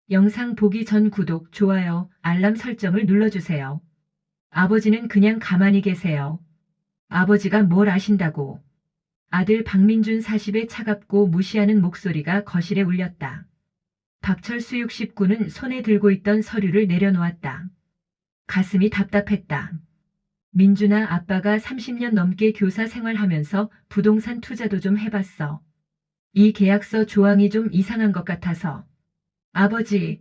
영상 보기 전 구독, 좋아요, 알람 설정을 눌러주세요. 아버지는 그냥 가만히 계세요. 아버지가 뭘 아신다고. 아들 박민준 40의 차갑고 무시하는 목소리가 거실에 울렸다. 박철수 69는 손에 들고 있던 서류를 내려놓았다. 가슴이 답답했다. 민준아, 아빠가 30년 넘게 교사 생활하면서 부동산 투자도 좀 해봤어. 이 계약서 조항이 좀 이상한 것 같아서. 아버지,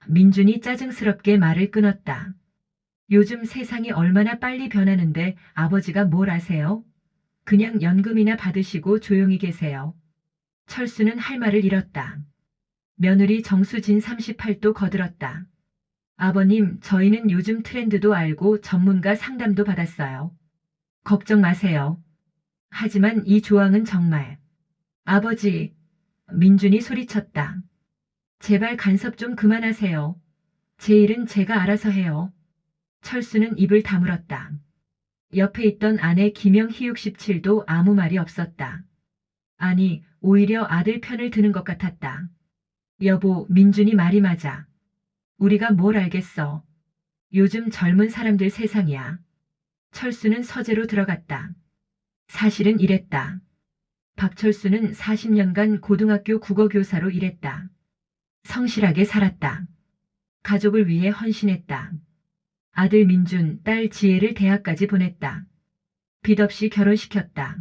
민준이 짜증스럽게 말을 끊었다. 요즘 세상이 얼마나 빨리 변하는데 아버지가 뭘 아세요? 그냥 연금이나 받으시고 조용히 계세요. 철수는 할 말을 잃었다. 며느리 정수진 38도 거들었다. 아버님, 저희는 요즘 트렌드도 알고 전문가 상담도 받았어요. 걱정 마세요. 하지만 이 조항은 정말. 아버지, 민준이 소리쳤다. 제발 간섭 좀 그만하세요. 제 일은 제가 알아서 해요. 철수는 입을 다물었다. 옆에 있던 아내 김영희 67도 아무 말이 없었다. 아니, 오히려 아들 편을 드는 것 같았다. 여보, 민준이 말이 맞아. 우리가 뭘 알겠어. 요즘 젊은 사람들 세상이야. 철수는 서재로 들어갔다. 사실은 이랬다. 박철수는 40년간 고등학교 국어교사로 일했다. 성실하게 살았다. 가족을 위해 헌신했다. 아들 민준, 딸 지혜를 대학까지 보냈다. 빚 없이 결혼시켰다.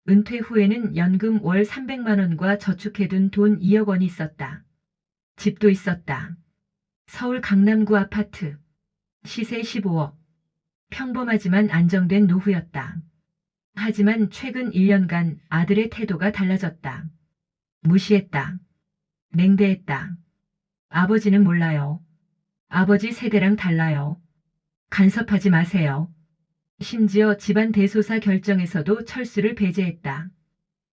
은퇴 후에는 연금 월 300만 원과 저축해둔 돈 2억 원이 있었다. 집도 있었다. 서울 강남구 아파트. 시세 15억. 평범하지만 안정된 노후였다. 하지만 최근 1년간 아들의 태도가 달라졌다. 무시했다. 냉대했다. 아버지는 몰라요. 아버지 세대랑 달라요. 간섭하지 마세요. 심지어 집안 대소사 결정에서도 철수를 배제했다.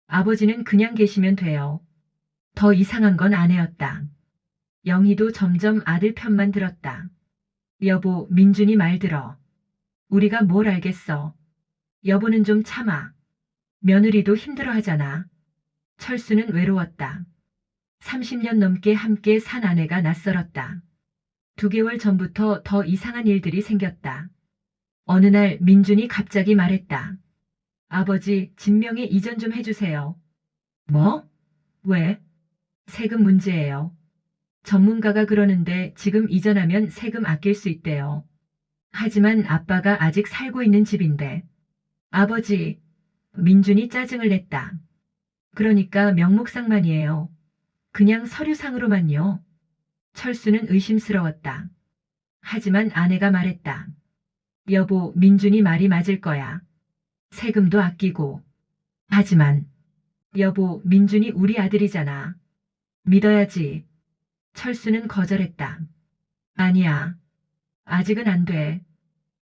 아버지는 그냥 계시면 돼요. 더 이상한 건 아내였다. 영희도 점점 아들 편만 들었다. 여보, 민준이 말 들어. 우리가 뭘 알겠어. 여보는 좀 참아. 며느리도 힘들어하잖아. 철수는 외로웠다. 30년 넘게 함께 산 아내가 낯설었다. 2개월 전부터 더 이상한 일들이 생겼다. 어느 날 민준이 갑자기 말했다. 아버지, 진명에 이전 좀 해주세요. 뭐? 왜? 세금 문제예요. 전문가가 그러는데 지금 이전하면 세금 아낄 수 있대요. 하지만 아빠가 아직 살고 있는 집인데. 아버지, 민준이 짜증을 냈다. 그러니까 명목상만이에요. 그냥 서류상으로만요. 철수는 의심스러웠다. 하지만 아내가 말했다. 여보, 민준이 말이 맞을 거야. 세금도 아끼고. 하지만, 여보, 민준이 우리 아들이잖아. 믿어야지. 철수는 거절했다. 아니야. 아직은 안 돼.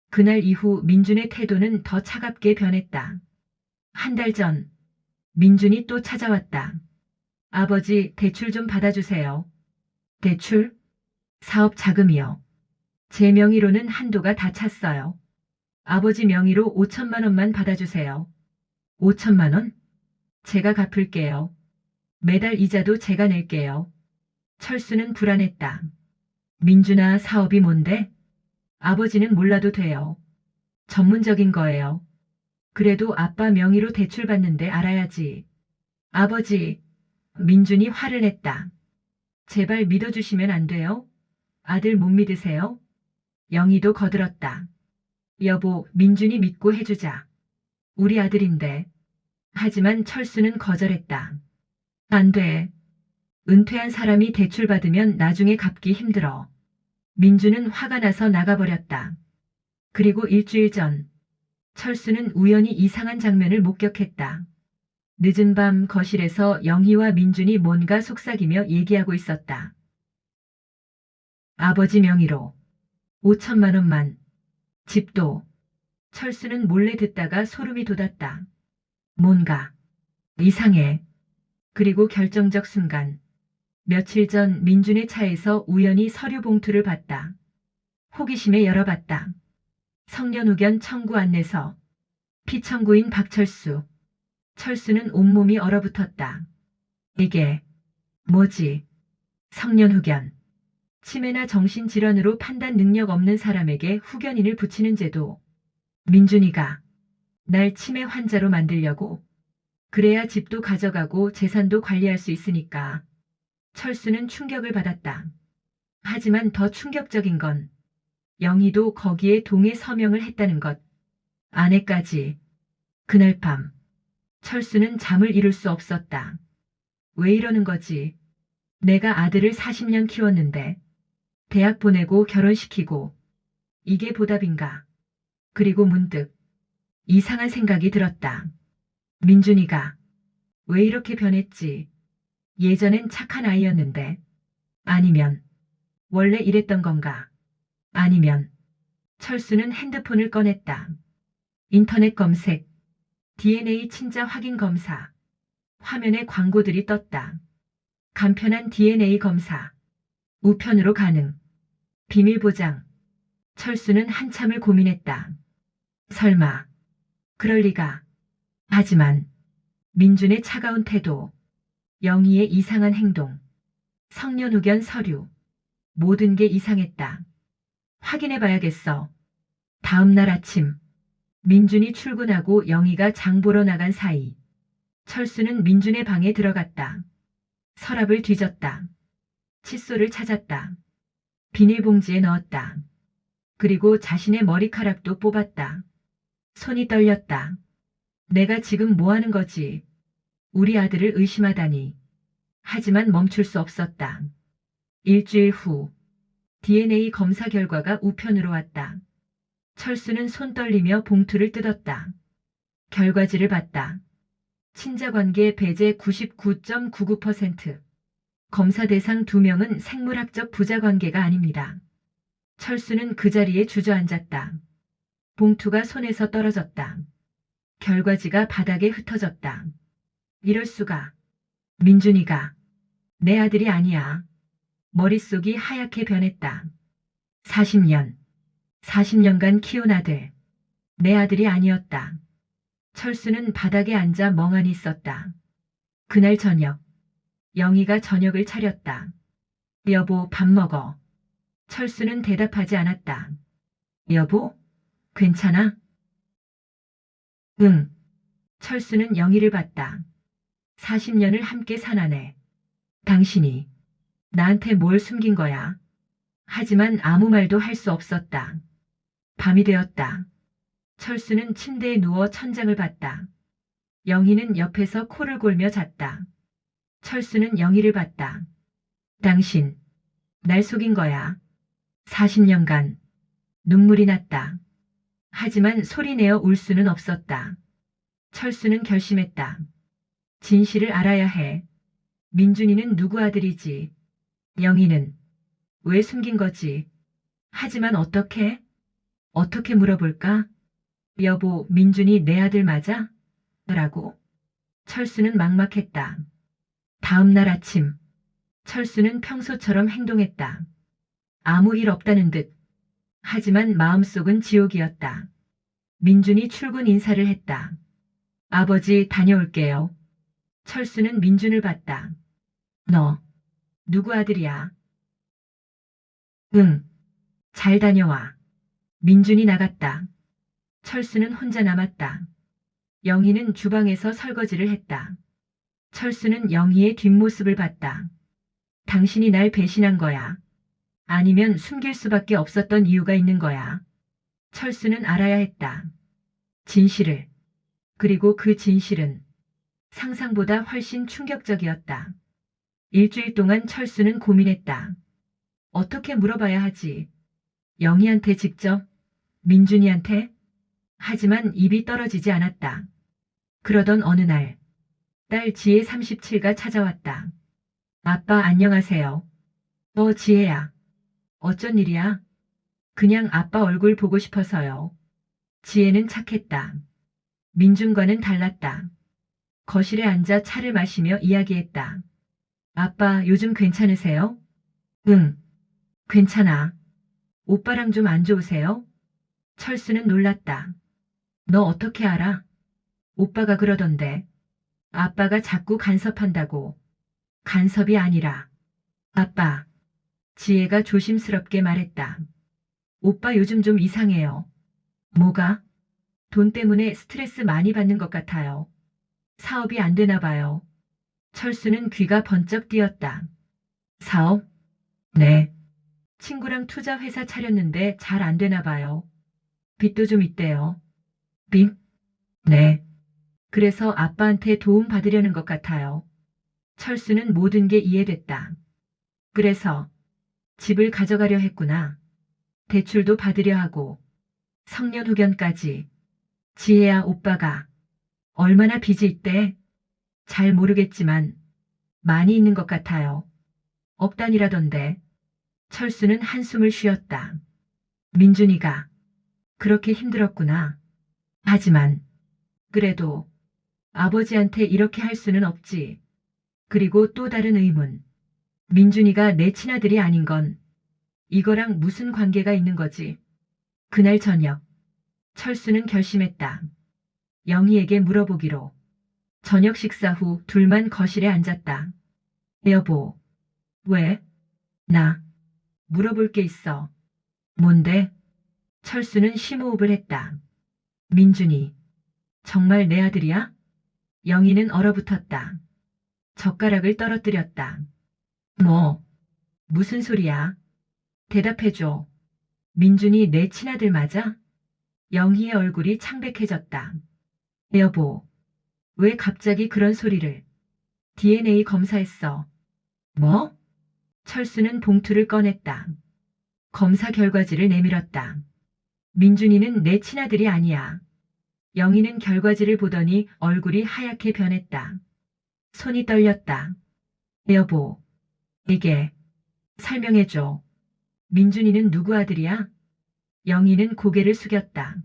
그날 이후 민준의 태도는 더 차갑게 변했다. 한 달 전, 민준이 또 찾아왔다. 아버지, 대출 좀 받아주세요. 대출? 사업 자금이요. 제 명의로는 한도가 다 찼어요. 아버지 명의로 5천만 원만 받아주세요. 5천만 원? 제가 갚을게요. 매달 이자도 제가 낼게요. 철수는 불안했다. 민준아, 사업이 뭔데? 아버지는 몰라도 돼요. 전문적인 거예요. 그래도 아빠 명의로 대출 받는데 알아야지. 아버지, 민준이 화를 냈다. 제발 믿어주시면 안 돼요? 아들 못 믿으세요? 영희도 거들었다. 여보, 민준이 믿고 해주자. 우리 아들인데. 하지만 철수는 거절했다. 안 돼. 은퇴한 사람이 대출 받으면 나중에 갚기 힘들어. 민준은 화가 나서 나가버렸다. 그리고 일주일 전, 철수는 우연히 이상한 장면을 목격했다. 늦은 밤 거실에서 영희와 민준이 뭔가 속삭이며 얘기하고 있었다. 아버지 명의로 5천만 원만. 집도. 철수는 몰래 듣다가 소름이 돋았다. 뭔가 이상해. 그리고 결정적 순간. 며칠 전 민준의 차에서 우연히 서류 봉투를 봤다. 호기심에 열어봤다. 성년후견 청구 안내서. 피청구인 박철수. 철수는 온몸이 얼어붙었다. 이게 뭐지? 성년후견. 치매나 정신질환으로 판단 능력 없는 사람에게 후견인을 붙이는 제도. 민준이가 날 치매 환자로 만들려고. 그래야 집도 가져가고 재산도 관리할 수 있으니까. 철수는 충격을 받았다. 하지만 더 충격적인 건 영희도 거기에 동의 서명을 했다는 것. 아내까지. 그날 밤 철수는 잠을 이룰 수 없었다. 왜 이러는 거지? 내가 아들을 40년 키웠는데 대학 보내고 결혼시키고 이게 보답인가? 그리고 문득 이상한 생각이 들었다. 민준이가 왜 이렇게 변했지? 예전엔 착한 아이였는데. 아니면 원래 이랬던 건가? 아니면 철수는 핸드폰을 꺼냈다. 인터넷 검색, DNA 친자 확인 검사. 화면에 광고들이 떴다. 간편한 DNA 검사. 우편으로 가능. 비밀 보장. 철수는 한참을 고민했다. 설마 그럴 리가. 하지만 민준의 차가운 태도, 영희의 이상한 행동, 성년 후견 서류, 모든 게 이상했다. 확인해봐야겠어. 다음 날 아침 민준이 출근하고 영희가 장 보러 나간 사이 철수는 민준의 방에 들어갔다. 서랍을 뒤졌다. 칫솔을 찾았다. 비닐봉지에 넣었다. 그리고 자신의 머리카락도 뽑았다. 손이 떨렸다. 내가 지금 뭐 하는 거지? 우리 아들을 의심하다니. 하지만 멈출 수 없었다. 일주일 후 DNA 검사 결과가 우편으로 왔다. 철수는 손 떨리며 봉투를 뜯었다. 결과지를 봤다. 친자관계 배제 99.99%. 검사 대상 2명은 생물학적 부자관계가 아닙니다. 철수는 그 자리에 주저앉았다. 봉투가 손에서 떨어졌다. 결과지가 바닥에 흩어졌다. 이럴 수가. 민준이가 내 아들이 아니야. 머릿속이 하얗게 변했다. 40년간 키운 아들. 내 아들이 아니었다. 철수는 바닥에 앉아 멍하니 있었다. 그날 저녁, 영희가 저녁을 차렸다. 여보, 밥 먹어. 철수는 대답하지 않았다. 여보, 괜찮아? 응. 철수는 영희를 봤다. 40년을 함께 산 아내. 당신이 나한테 뭘 숨긴 거야? 하지만 아무 말도 할 수 없었다. 밤이 되었다. 철수는 침대에 누워 천장을 봤다. 영희는 옆에서 코를 골며 잤다. 철수는 영희를 봤다. 당신, 날 속인 거야. 40년간. 눈물이 났다. 하지만 소리내어 울 수는 없었다. 철수는 결심했다. 진실을 알아야 해. 민준이는 누구 아들이지? 영희는 왜 숨긴 거지? 하지만 어떻게? 어떻게 물어볼까? 여보, 민준이 내 아들 맞아? 라고. 철수는 막막했다. 다음 날 아침, 철수는 평소처럼 행동했다. 아무 일 없다는 듯. 하지만 마음속은 지옥이었다. 민준이 출근 인사를 했다. 아버지, 다녀올게요. 철수는 민준을 봤다. 너, 누구 아들이야? 응, 잘 다녀와. 민준이 나갔다. 철수는 혼자 남았다. 영희는 주방에서 설거지를 했다. 철수는 영희의 뒷모습을 봤다. 당신이 날 배신한 거야. 아니면 숨길 수밖에 없었던 이유가 있는 거야. 철수는 알아야 했다. 진실을. 그리고 그 진실은 상상보다 훨씬 충격적이었다. 일주일 동안 철수는 고민했다. 어떻게 물어봐야 하지? 영희한테 직접? 민준이한테? 하지만 입이 떨어지지 않았다. 그러던 어느 날, 딸 지혜 37가 찾아왔다. 아빠, 안녕하세요. 지혜야. 어쩐 일이야? 그냥 아빠 얼굴 보고 싶어서요. 지혜는 착했다. 민준과는 달랐다. 거실에 앉아 차를 마시며 이야기했다. 아빠, 요즘 괜찮으세요? 응, 괜찮아. 오빠랑 좀 안 좋으세요? 철수는 놀랐다. 너 어떻게 알아? 오빠가 그러던데. 아빠가 자꾸 간섭한다고. 간섭이 아니라. 아빠, 지혜가 조심스럽게 말했다. 오빠 요즘 좀 이상해요. 뭐가? 돈 때문에 스트레스 많이 받는 것 같아요. 사업이 안 되나 봐요. 철수는 귀가 번쩍 뜨였다. 사업? 네. 친구랑 투자 회사 차렸는데 잘 안 되나 봐요. 빚도 좀 있대요. 빚? 네. 그래서 아빠한테 도움 받으려는 것 같아요. 철수는 모든 게 이해됐다. 그래서 집을 가져가려 했구나. 대출도 받으려 하고 성년후견까지. 지혜야 오빠가 얼마나 빚이 있대? 잘 모르겠지만 많이 있는 것 같아요. 억 단위라던데. 철수는 한숨을 쉬었다. 민준이가 그렇게 힘들었구나. 하지만 그래도 아버지한테 이렇게 할 수는 없지. 그리고 또 다른 의문. 민준이가 내 친아들이 아닌 건 이거랑 무슨 관계가 있는 거지? 그날 저녁 철수는 결심했다. 영희에게 물어보기로. 저녁 식사 후 둘만 거실에 앉았다. 여보. 왜? 나 물어볼 게 있어. 뭔데? 철수는 심호흡을 했다. 민준이 정말 내 아들이야? 영희는 얼어붙었다. 젓가락을 떨어뜨렸다. 뭐? 무슨 소리야? 대답해줘. 민준이 내 친아들 맞아? 영희의 얼굴이 창백해졌다. 여보, 왜 갑자기 그런 소리를? DNA 검사했어. 뭐? 철수는 봉투를 꺼냈다. 검사 결과지를 내밀었다. 민준이는 내 친아들이 아니야. 영희는 결과지를 보더니 얼굴이 하얗게 변했다. 손이 떨렸다. 여보, 이게 설명해줘. 민준이는 누구 아들이야? 영희는 고개를 숙였다.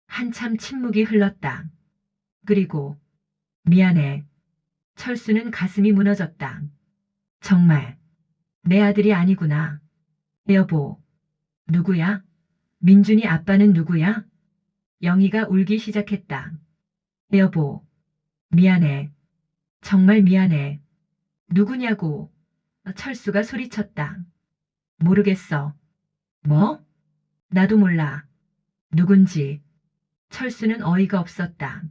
한참 침묵이 흘렀다. 그리고 미안해. 철수는 가슴이 무너졌다. 정말 내 아들이 아니구나. 여보, 누구야? 민준이 아빠는 누구야? 영희가 울기 시작했다. 여보, 미안해. 정말 미안해. 누구냐고. 철수가 소리쳤다. 모르겠어. 뭐? 나도 몰라. 누군지. 철수는 어이가 없었다.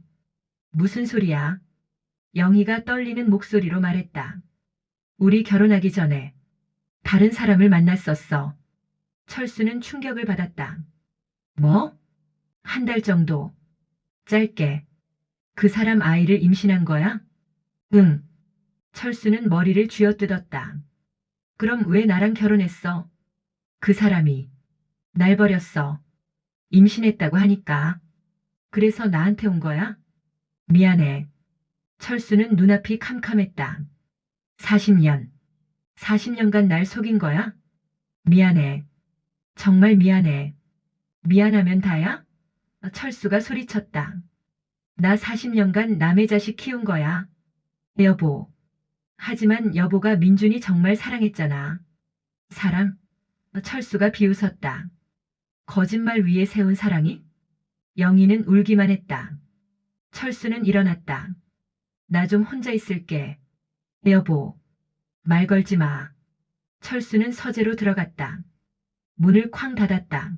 무슨 소리야? 영희가 떨리는 목소리로 말했다. 우리 결혼하기 전에 다른 사람을 만났었어. 철수는 충격을 받았다. 뭐? 한 달 정도. 짧게. 그 사람 아이를 임신한 거야? 응. 철수는 머리를 쥐어뜯었다. 그럼 왜 나랑 결혼했어? 그 사람이 날 버렸어. 임신했다고 하니까. 그래서 나한테 온 거야? 미안해. 철수는 눈앞이 캄캄했다. 40년. 40년간 날 속인 거야? 미안해. 정말 미안해. 미안하면 다야? 철수가 소리쳤다. 나 40년간 남의 자식 키운 거야. 여보. 하지만 여보가 민준이 정말 사랑했잖아. 사랑? 철수가 비웃었다. 거짓말 위에 세운 사랑이? 영희는 울기만 했다. 철수는 일어났다. 나 좀 혼자 있을게. 여보. 말 걸지 마. 철수는 서재로 들어갔다. 문을 쾅 닫았다.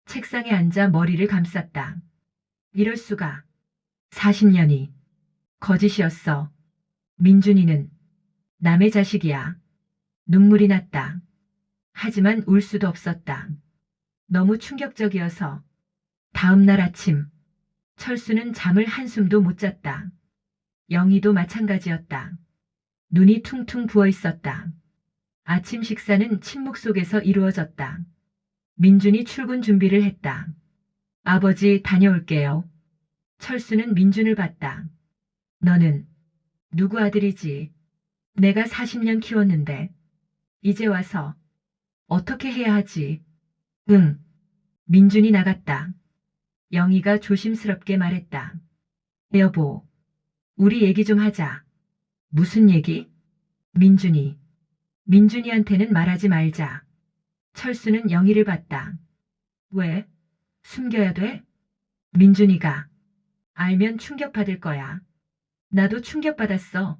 책상에 앉아 머리를 감쌌다. 이럴 수가. 40년이 거짓이었어. 민준이는 남의 자식이야. 눈물이 났다. 하지만 울 수도 없었다. 너무 충격적이어서. 다음 날 아침 철수는 잠을 한숨도 못 잤다. 영희도 마찬가지였다. 눈이 퉁퉁 부어 있었다. 아침 식사는 침묵 속에서 이루어졌다. 민준이 출근 준비를 했다. 아버지 다녀올게요. 철수는 민준을 봤다. 너는 누구 아들이지? 내가 40년 키웠는데 이제 와서 어떻게 해야 하지? 응. 민준이 나갔다. 영희가 조심스럽게 말했다. 여보, 우리 얘기 좀 하자. 무슨 얘기? 민준이. 민준이한테는 말하지 말자. 철수는 영희를 봤다. 왜? 숨겨야 돼? 민준이가 알면 충격받을 거야. 나도 충격받았어.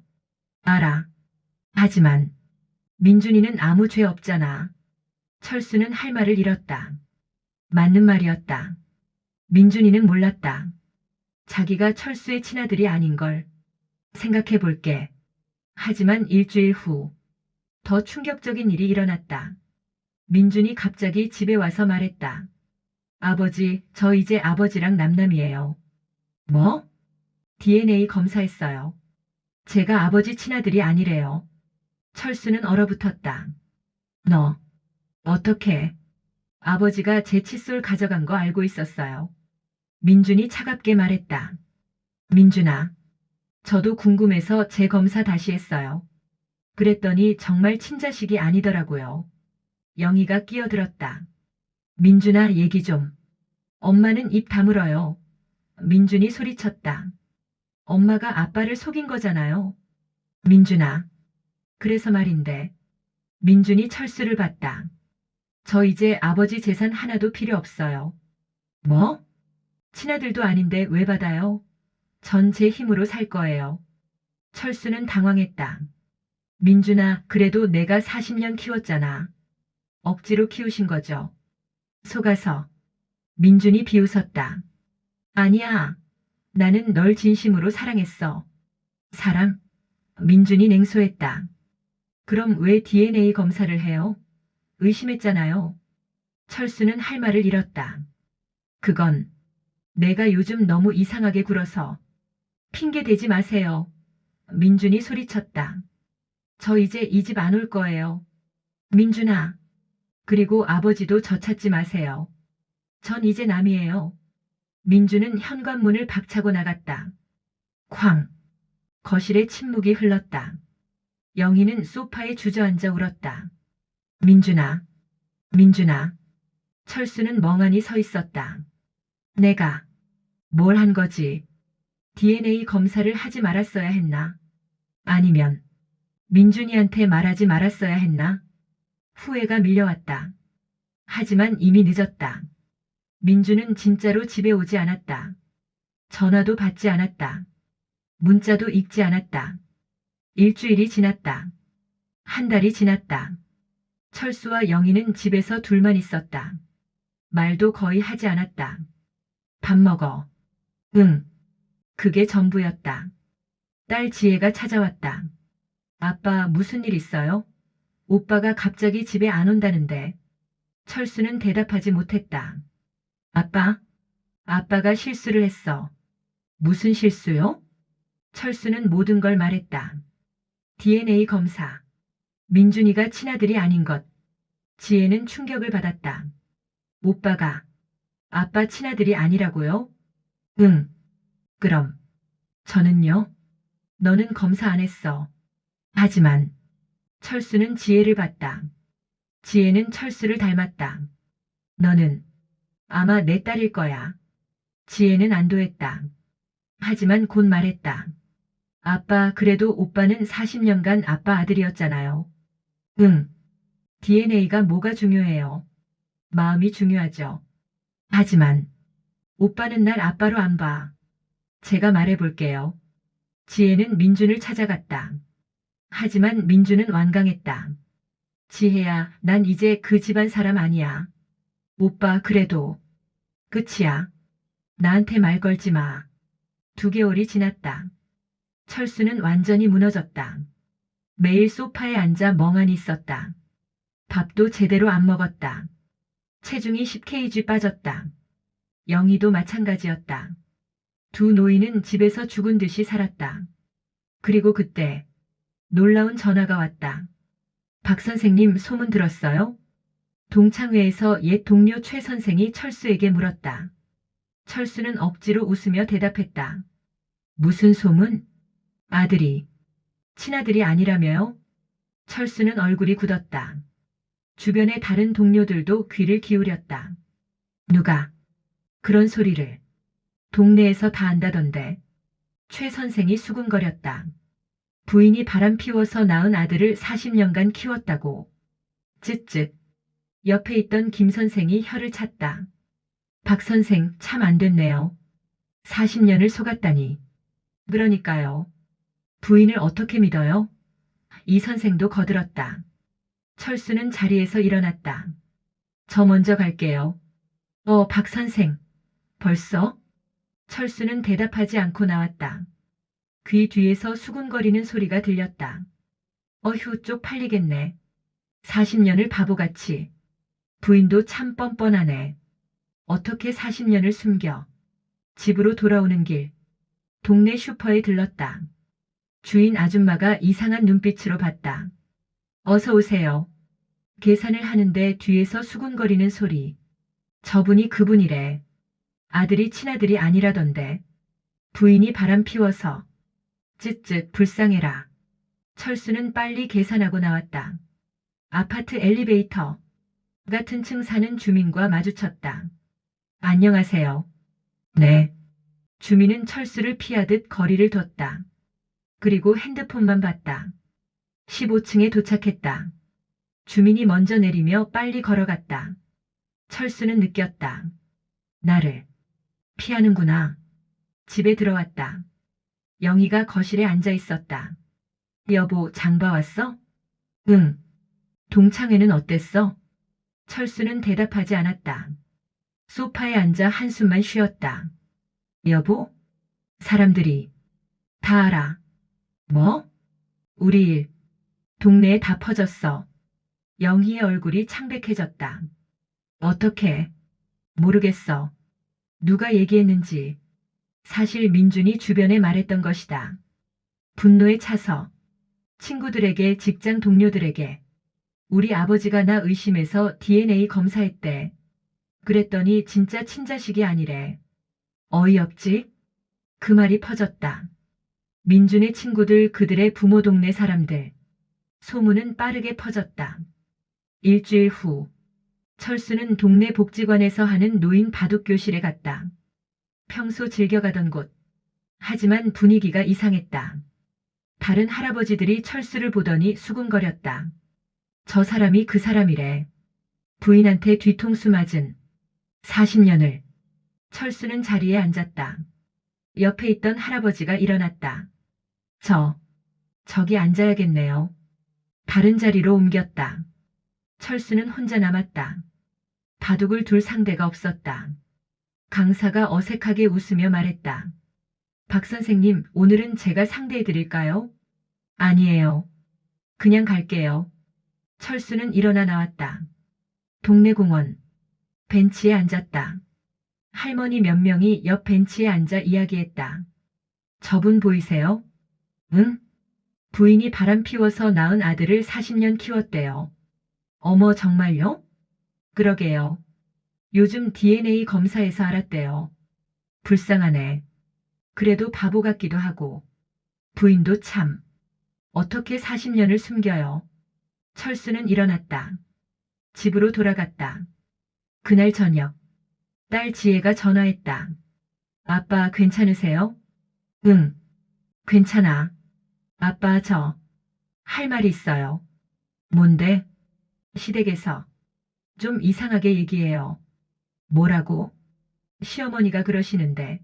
알아. 하지만 민준이는 아무 죄 없잖아. 철수는 할 말을 잃었다. 맞는 말이었다. 민준이는 몰랐다. 자기가 철수의 친아들이 아닌 걸. 생각해 볼게. 하지만 일주일 후, 더 충격적인 일이 일어났다. 민준이 갑자기 집에 와서 말했다. 아버지, 저 이제 아버지랑 남남이에요. 뭐? DNA 검사했어요. 제가 아버지 친아들이 아니래요. 철수는 얼어붙었다. 너, 어떻게? 아버지가 제 칫솔 가져간 거 알고 있었어요. 민준이 차갑게 말했다. 민준아, 저도 궁금해서 재검사 다시 했어요. 그랬더니 정말 친자식이 아니더라고요. 영희가 끼어들었다. 민준아, 얘기 좀. 엄마는 입 다물어요. 민준이 소리쳤다. 엄마가 아빠를 속인 거잖아요. 민준아. 그래서 말인데. 민준이 철수를 봤다. 저 이제 아버지 재산 하나도 필요 없어요. 뭐? 친아들도 아닌데 왜 받아요? 전 제 힘으로 살 거예요. 철수는 당황했다. 민준아, 그래도 내가 40년 키웠잖아. 억지로 키우신 거죠. 속아서. 민준이 비웃었다. 아니야. 나는 널 진심으로 사랑했어. 사랑? 민준이 냉소했다. 그럼 왜 DNA 검사를 해요? 의심했잖아요. 철수는 할 말을 잃었다. 그건 내가 요즘 너무 이상하게 굴어서. 핑계 대지 마세요. 민준이 소리쳤다. 저 이제 이 집 안 올 거예요. 민준아. 그리고 아버지도 저 찾지 마세요. 전 이제 남이에요. 민준은 현관문을 박차고 나갔다. 쾅. 거실에 침묵이 흘렀다. 영희는 소파에 주저앉아 울었다. 민준아. 민준아. 철수는 멍하니 서 있었다. 내가 뭘 한 거지? DNA 검사를 하지 말았어야 했나? 아니면 민준이한테 말하지 말았어야 했나? 후회가 밀려왔다. 하지만 이미 늦었다. 민준은 진짜로 집에 오지 않았다. 전화도 받지 않았다. 문자도 읽지 않았다. 일주일이 지났다. 한 달이 지났다. 철수와 영희는 집에서 둘만 있었다. 말도 거의 하지 않았다. 밥 먹어. 응. 그게 전부였다. 딸 지혜가 찾아왔다. 아빠 무슨 일 있어요? 오빠가 갑자기 집에 안 온다는데. 철수는 대답하지 못했다. 아빠? 아빠가 실수를 했어. 무슨 실수요? 철수는 모든 걸 말했다. DNA 검사. 민준이가 친아들이 아닌 것. 지혜는 충격을 받았다. 오빠가 아빠 친아들이 아니라고요? 응. 그럼 저는요? 너는 검사 안 했어. 하지만 철수는 지혜를 봤다. 지혜는 철수를 닮았다. 너는 아마 내 딸일 거야. 지혜는 안도했다. 하지만 곧 말했다. 아빠, 그래도 오빠는 40년간 아빠 아들이었잖아요. 응. DNA가 뭐가 중요해요? 마음이 중요하죠. 하지만 오빠는 날 아빠로 안 봐. 제가 말해볼게요. 지혜는 민준을 찾아갔다. 하지만 민준은 완강했다. 지혜야, 난 이제 그 집안 사람 아니야. 오빠, 그래도 끝이야. 나한테 말 걸지 마. 2개월이 지났다. 철수는 완전히 무너졌다. 매일 소파에 앉아 멍하니 있었다. 밥도 제대로 안 먹었다. 체중이 10kg 빠졌다. 영희도 마찬가지였다. 두 노인은 집에서 죽은 듯이 살았다. 그리고 그때 놀라운 전화가 왔다. 박 선생님, 소문 들었어요? 동창회에서 옛 동료 최 선생이 철수에게 물었다. 철수는 억지로 웃으며 대답했다. 무슨 소문? 아들이, 친아들이 아니라며요? 철수는 얼굴이 굳었다. 주변의 다른 동료들도 귀를 기울였다. 누가 그런 소리를 동네에서 다 안다던데. 최 선생이 수군거렸다. 부인이 바람 피워서 낳은 아들을 40년간 키웠다고. 쯧쯧. 옆에 있던 김 선생이 혀를 찼다. 박 선생, 참 안 됐네요. 40년을 속았다니. 그러니까요. 부인을 어떻게 믿어요? 이 선생도 거들었다. 철수는 자리에서 일어났다. 저 먼저 갈게요. 박 선생. 벌써? 철수는 대답하지 않고 나왔다. 귀 뒤에서 수군거리는 소리가 들렸다. 어휴, 쪽팔리겠네. 40년을 바보같이. 부인도 참 뻔뻔하네. 어떻게 40년을 숨겨. 집으로 돌아오는 길. 동네 슈퍼에 들렀다. 주인 아줌마가 이상한 눈빛으로 봤다. 어서 오세요. 계산을 하는데 뒤에서 수군거리는 소리. 저분이 그분이래. 아들이 친아들이 아니라던데. 부인이 바람 피워서. 쯧쯧 불쌍해라. 철수는 빨리 계산하고 나왔다. 아파트 엘리베이터. 같은 층 사는 주민과 마주쳤다. 안녕하세요. 네. 주민은 철수를 피하듯 거리를 뒀다. 그리고 핸드폰만 봤다. 15층에 도착했다. 주민이 먼저 내리며 빨리 걸어갔다. 철수는 느꼈다. 나를 피하는구나. 집에 들어왔다. 영희가 거실에 앉아 있었다. 여보, 장 봐왔어? 응. 동창회는 어땠어? 철수는 대답하지 않았다. 소파에 앉아 한숨만 쉬었다. 여보? 사람들이 다 알아. 뭐? 우리 일. 동네에 다 퍼졌어. 영희의 얼굴이 창백해졌다. 어떻게? 모르겠어. 누가 얘기했는지. 사실 민준이 주변에 말했던 것이다. 분노에 차서. 친구들에게, 직장 동료들에게. 우리 아버지가 나 의심해서 DNA 검사했대. 그랬더니 진짜 친자식이 아니래. 어이없지? 그 말이 퍼졌다. 민준의 친구들, 그들의 부모, 동네 사람들. 소문은 빠르게 퍼졌다. 일주일 후 철수는 동네 복지관에서 하는 노인 바둑교실에 갔다. 평소 즐겨가던 곳. 하지만 분위기가 이상했다. 다른 할아버지들이 철수를 보더니 수군거렸다. 저 사람이 그 사람이래. 부인한테 뒤통수 맞은 40년을. 철수는 자리에 앉았다. 옆에 있던 할아버지가 일어났다. 저기 앉아야겠네요. 다른 자리로 옮겼다. 철수는 혼자 남았다. 바둑을 둘 상대가 없었다. 강사가 어색하게 웃으며 말했다. 박 선생님, 오늘은 제가 상대해드릴까요? 아니에요. 그냥 갈게요. 철수는 일어나 나왔다. 동네 공원. 벤치에 앉았다. 할머니 몇 명이 옆 벤치에 앉아 이야기했다. 저분 보이세요? 응? 부인이 바람 피워서 낳은 아들을 40년 키웠대요. 어머, 정말요? 그러게요. 요즘 DNA 검사에서 알았대요. 불쌍하네. 그래도 바보 같기도 하고. 부인도 참. 어떻게 40년을 숨겨요? 철수는 일어났다. 집으로 돌아갔다. 그날 저녁. 딸 지혜가 전화했다. 아빠 괜찮으세요? 응. 괜찮아. 아빠 할 말이 있어요. 뭔데? 시댁에서. 좀 이상하게 얘기해요. 뭐라고? 시어머니가 그러시는데.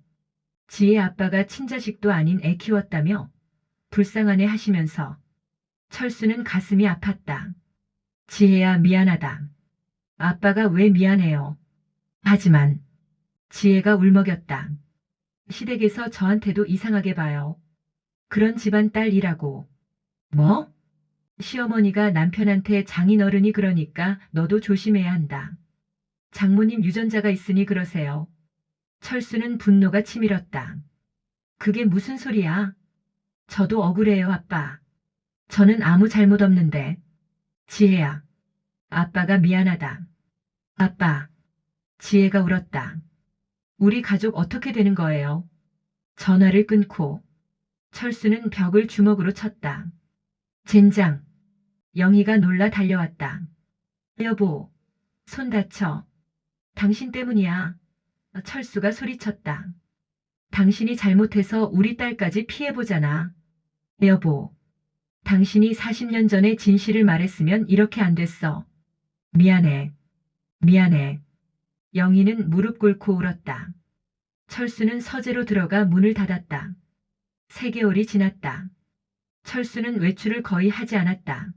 지혜 아빠가 친자식도 아닌 애 키웠다며? 불쌍하네 하시면서. 철수는 가슴이 아팠다. 지혜야, 미안하다. 아빠가 왜 미안해요? 하지만 지혜가 울먹였다. 시댁에서 저한테도 이상하게 봐요. 그런 집안 딸이라고. 뭐? 시어머니가 남편한테 장인어른이 그러니까 너도 조심해야 한다. 장모님 유전자가 있으니 그러세요. 철수는 분노가 치밀었다. 그게 무슨 소리야? 저도 억울해요, 아빠. 저는 아무 잘못 없는데. 지혜야. 아빠가 미안하다. 아빠. 지혜가 울었다. 우리 가족 어떻게 되는 거예요? 전화를 끊고 철수는 벽을 주먹으로 쳤다. 젠장. 영희가 놀라 달려왔다. 여보, 손 다쳐. 당신 때문이야. 철수가 소리쳤다. 당신이 잘못해서 우리 딸까지 피해보잖아. 여보, 당신이 40년 전에 진실을 말했으면 이렇게 안 됐어. 미안해. 미안해. 영희는 무릎 꿇고 울었다. 철수는 서재로 들어가 문을 닫았다. 3개월이 지났다. 철수는 외출을 거의 하지 않았다.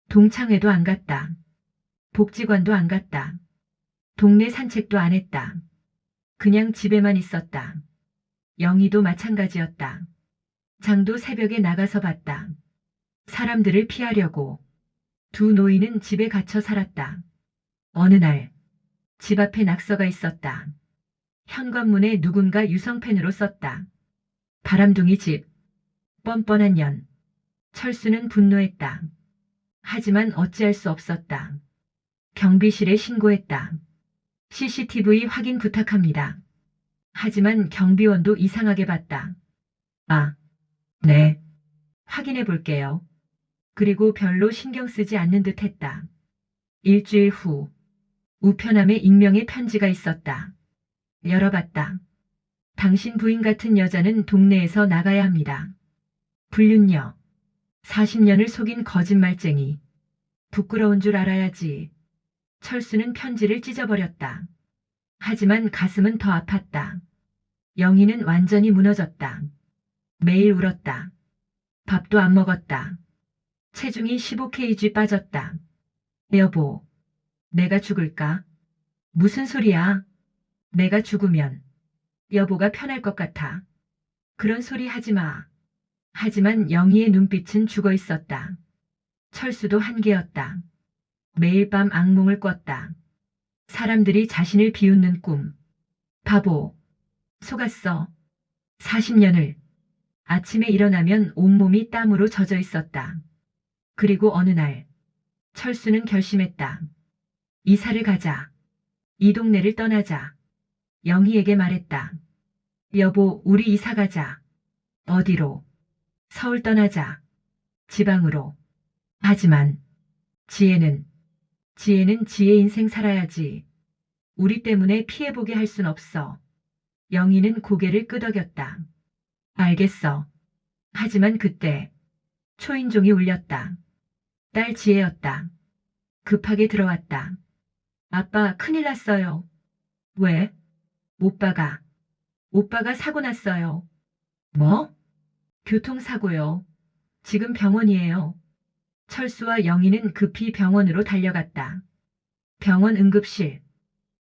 동창회도 안 갔다. 복지관도 안 갔다. 동네 산책도 안 했다. 그냥 집에만 있었다. 영희도 마찬가지였다. 장도 새벽에 나가서 봤다. 사람들을 피하려고. 두 노인은 집에 갇혀 살았다. 어느 날, 집 앞에 낙서가 있었다. 현관문에 누군가 유성펜으로 썼다. 바람둥이 집. 뻔뻔한 년. 철수는 분노했다. 하지만 어찌할 수 없었다. 경비실에 신고했다. CCTV 확인 부탁합니다. 하지만 경비원도 이상하게 봤다. 아, 네. 확인해 볼게요. 그리고 별로 신경 쓰지 않는 듯 했다. 일주일 후, 우편함에 익명의 편지가 있었다. 열어봤다. 당신 부인 같은 여자는 동네에서 나가야 합니다. 불륜녀. 40년을 속인 거짓말쟁이. 부끄러운 줄 알아야지. 철수는 편지를 찢어버렸다. 하지만 가슴은 더 아팠다. 영희는 완전히 무너졌다. 매일 울었다. 밥도 안 먹었다. 체중이 15kg 빠졌다. 여보, 내가 죽을까? 무슨 소리야? 내가 죽으면 여보가 편할 것 같아. 그런 소리 하지 마. 하지만 영희의 눈빛은 죽어 있었다. 철수도 한계였다. 매일 밤 악몽을 꿨다. 사람들이 자신을 비웃는 꿈. 바보. 속았어. 40년을. 아침에 일어나면 온몸이 땀으로 젖어 있었다. 그리고 어느 날, 철수는 결심했다. 이사를 가자. 이 동네를 떠나자. 영희에게 말했다. 여보, 우리 이사 가자. 어디로? 서울 떠나자. 지방으로. 하지만 지혜는 지혜 인생 살아야지. 우리 때문에 피해보게 할 순 없어. 영희는 고개를 끄덕였다. 알겠어. 하지만 그때 초인종이 울렸다. 딸 지혜였다. 급하게 들어왔다. 아빠, 큰일 났어요. 왜? 오빠가 사고 났어요. 뭐? 교통사고요. 지금 병원이에요. 철수와 영희는 급히 병원으로 달려갔다. 병원 응급실.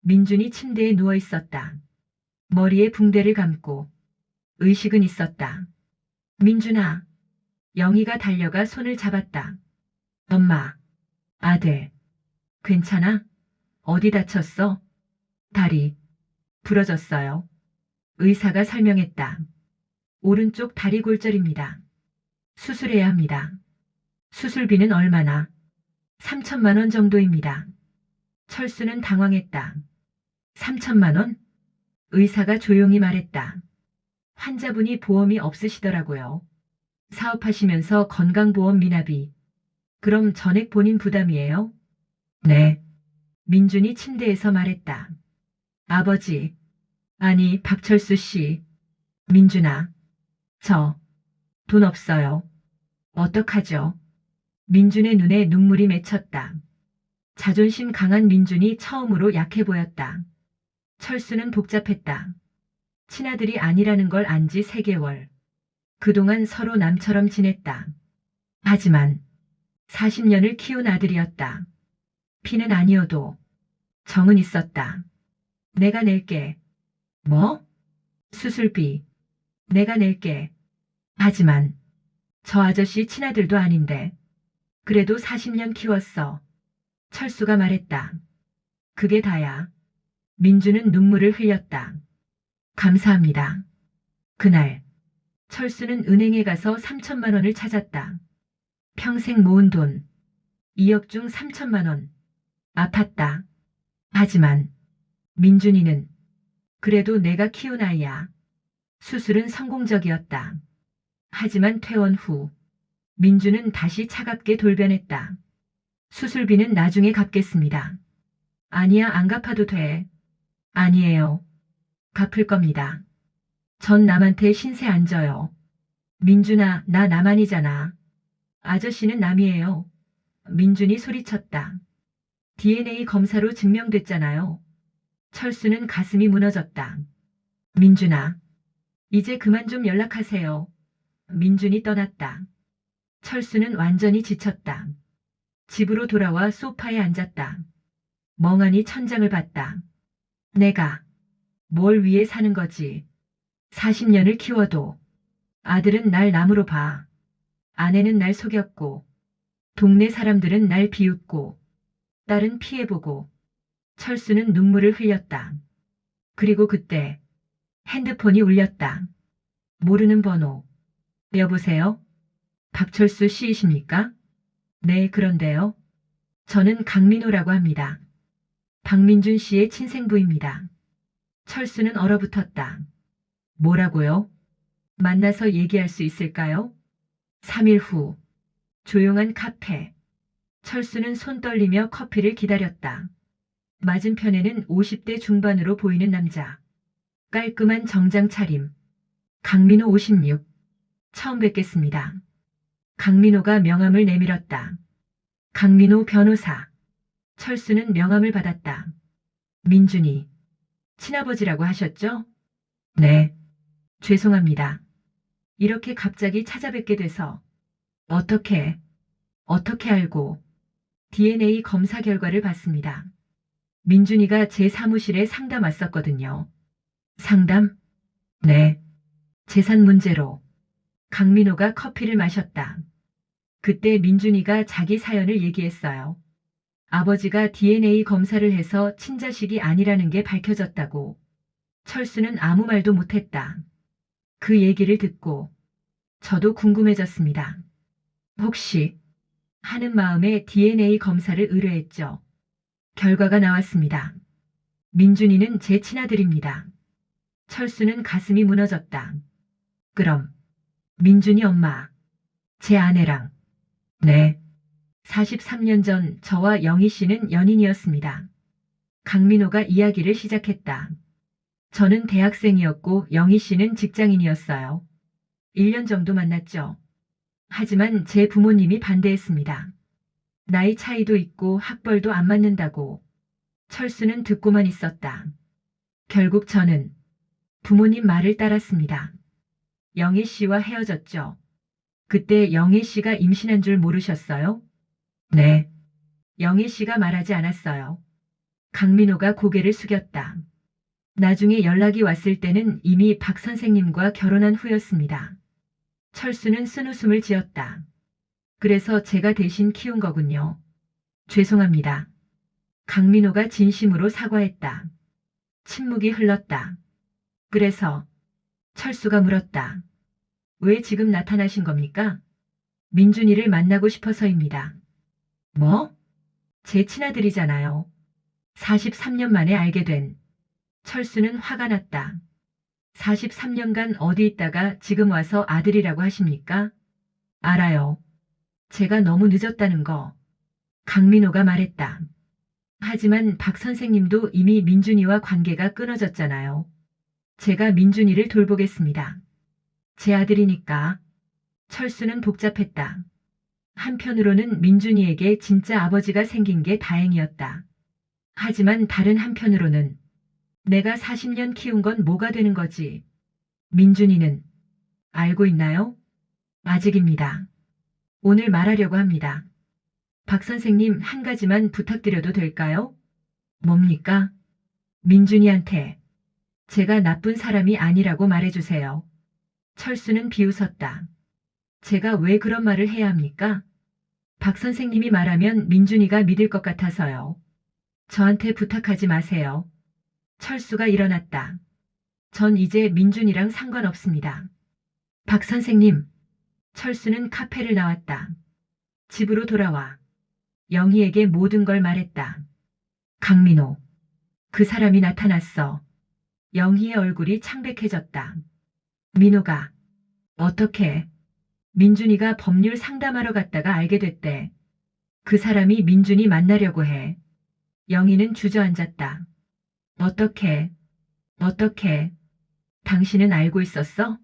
민준이 침대에 누워 있었다. 머리에 붕대를 감고 의식은 있었다. 민준아. 영희가 달려가 손을 잡았다. 엄마. 아들. 괜찮아? 어디 다쳤어? 다리. 부러졌어요. 의사가 설명했다. 오른쪽 다리 골절입니다. 수술해야 합니다. 수술비는 얼마나? 3천만 원 정도입니다. 철수는 당황했다. 3천만 원? 의사가 조용히 말했다. 환자분이 보험이 없으시더라고요. 사업하시면서 건강보험 미납이. 그럼 전액 본인 부담이에요? 네. 민준이 침대에서 말했다. 아버지. 아니, 박철수 씨. 민준아. 저. 돈 없어요. 어떡하죠? 민준의 눈에 눈물이 맺혔다. 자존심 강한 민준이 처음으로 약해 보였다. 철수는 복잡했다. 친아들이 아니라는 걸 안 지 3개월. 그동안 서로 남처럼 지냈다. 하지만 40년을 키운 아들이었다. 피는 아니어도 정은 있었다. 내가 낼게. 뭐? 수술비. 내가 낼게. 하지만 저 아저씨 친아들도 아닌데. 그래도 40년 키웠어. 철수가 말했다. 그게 다야. 민주는 눈물을 흘렸다. 감사합니다. 그날 철수는 은행에 가서 3천만 원을 찾았다. 평생 모은 돈. 2억 중 3천만 원. 아팠다. 하지만 민준이는 그래도 내가 키운 아이야. 수술은 성공적이었다. 하지만 퇴원 후 민주는 다시 차갑게 돌변했다. 수술비는 나중에 갚겠습니다. 아니야, 안 갚아도 돼. 아니에요. 갚을 겁니다. 전 남한테 신세 안 져요. 민준아, 나 남한이잖아. 아저씨는 남이에요. 민준이 소리쳤다. DNA 검사로 증명됐잖아요. 철수는 가슴이 무너졌다. 민준아, 이제 그만 좀 연락하세요. 민준이 떠났다. 철수는 완전히 지쳤다. 집으로 돌아와 소파에 앉았다. 멍하니 천장을 봤다. 내가 뭘 위해 사는 거지? 40년을 키워도 아들은 날 남으로 봐. 아내는 날 속였고, 동네 사람들은 날 비웃고, 딸은 피해보고, 철수는 눈물을 흘렸다. 그리고 그때 핸드폰이 울렸다. 모르는 번호. 여보세요? 박철수 씨이십니까? 네, 그런데요. 저는 강민호라고 합니다. 박민준 씨의 친생부입니다. 철수는 얼어붙었다. 뭐라고요? 만나서 얘기할 수 있을까요? 3일 후, 조용한 카페. 철수는 손 떨리며 커피를 기다렸다. 맞은편에는 50대 중반으로 보이는 남자. 깔끔한 정장 차림. 강민호 56. 처음 뵙겠습니다. 강민호가 명함을 내밀었다. 강민호 변호사. 철수는 명함을 받았다. 민준이. 친아버지라고 하셨죠? 네. 죄송합니다. 이렇게 갑자기 찾아뵙게 돼서. 어떻게 알고. DNA 검사 결과를 봤습니다. 민준이가 제 사무실에 상담 왔었거든요. 상담? 네. 재산 문제로. 강민호가 커피를 마셨다. 그때 민준이가 자기 사연을 얘기했어요. 아버지가 DNA 검사를 해서 친자식이 아니라는 게 밝혀졌다고. 철수는 아무 말도 못했다. 그 얘기를 듣고 저도 궁금해졌습니다. 혹시 하는 마음에 DNA 검사를 의뢰했죠. 결과가 나왔습니다. 민준이는 제 친아들입니다. 철수는 가슴이 무너졌다. 그럼 민준이 엄마, 제 아내랑. 네. 43년 전 저와 영희 씨는 연인이었습니다. 강민호가 이야기를 시작했다. 저는 대학생이었고 영희 씨는 직장인이었어요. 1년 정도 만났죠. 하지만 제 부모님이 반대했습니다. 나이 차이도 있고 학벌도 안 맞는다고. 철수는 듣고만 있었다. 결국 저는 부모님 말을 따랐습니다. 영희 씨와 헤어졌죠. 그때 영희 씨가 임신한 줄 모르셨어요? 네. 영희 씨가 말하지 않았어요. 강민호가 고개를 숙였다. 나중에 연락이 왔을 때는 이미 박 선생님과 결혼한 후였습니다. 철수는 쓴웃음을 지었다. 그래서 제가 대신 키운 거군요. 죄송합니다. 강민호가 진심으로 사과했다. 침묵이 흘렀다. 그래서 철수가 물었다. 왜 지금 나타나신 겁니까? 민준이를 만나고 싶어서입니다. 뭐? 제 친아들이잖아요. 43년 만에 알게 된. 철수는 화가 났다. 43년간 어디 있다가 지금 와서 아들이라고 하십니까? 알아요. 제가 너무 늦었다는 거. 강민호가 말했다. 하지만 박 선생님도 이미 민준이와 관계가 끊어졌잖아요. 제가 민준이를 돌보겠습니다. 제 아들이니까. 철수는 복잡했다. 한편으로는 민준이에게 진짜 아버지가 생긴 게 다행이었다. 하지만 다른 한편으로는 내가 40년 키운 건 뭐가 되는 거지? 민준이는 알고 있나요? 아직입니다. 오늘 말하려고 합니다. 박 선생님 한 가지만 부탁드려도 될까요? 뭡니까? 민준이한테 제가 나쁜 사람이 아니라고 말해주세요. 철수는 비웃었다. 제가 왜 그런 말을 해야 합니까? 박 선생님이 말하면 민준이가 믿을 것 같아서요. 저한테 부탁하지 마세요. 철수가 일어났다. 전 이제 민준이랑 상관없습니다. 박 선생님. 철수는 카페를 나왔다. 집으로 돌아와 영희에게 모든 걸 말했다. 강민호. 그 사람이 나타났어. 영희의 얼굴이 창백해졌다. 민호가. 어떻게? 민준이가 법률 상담하러 갔다가 알게 됐대. 그 사람이 민준이 만나려고 해. 영희는 주저앉았다. 어떻게? 당신은 알고 있었어?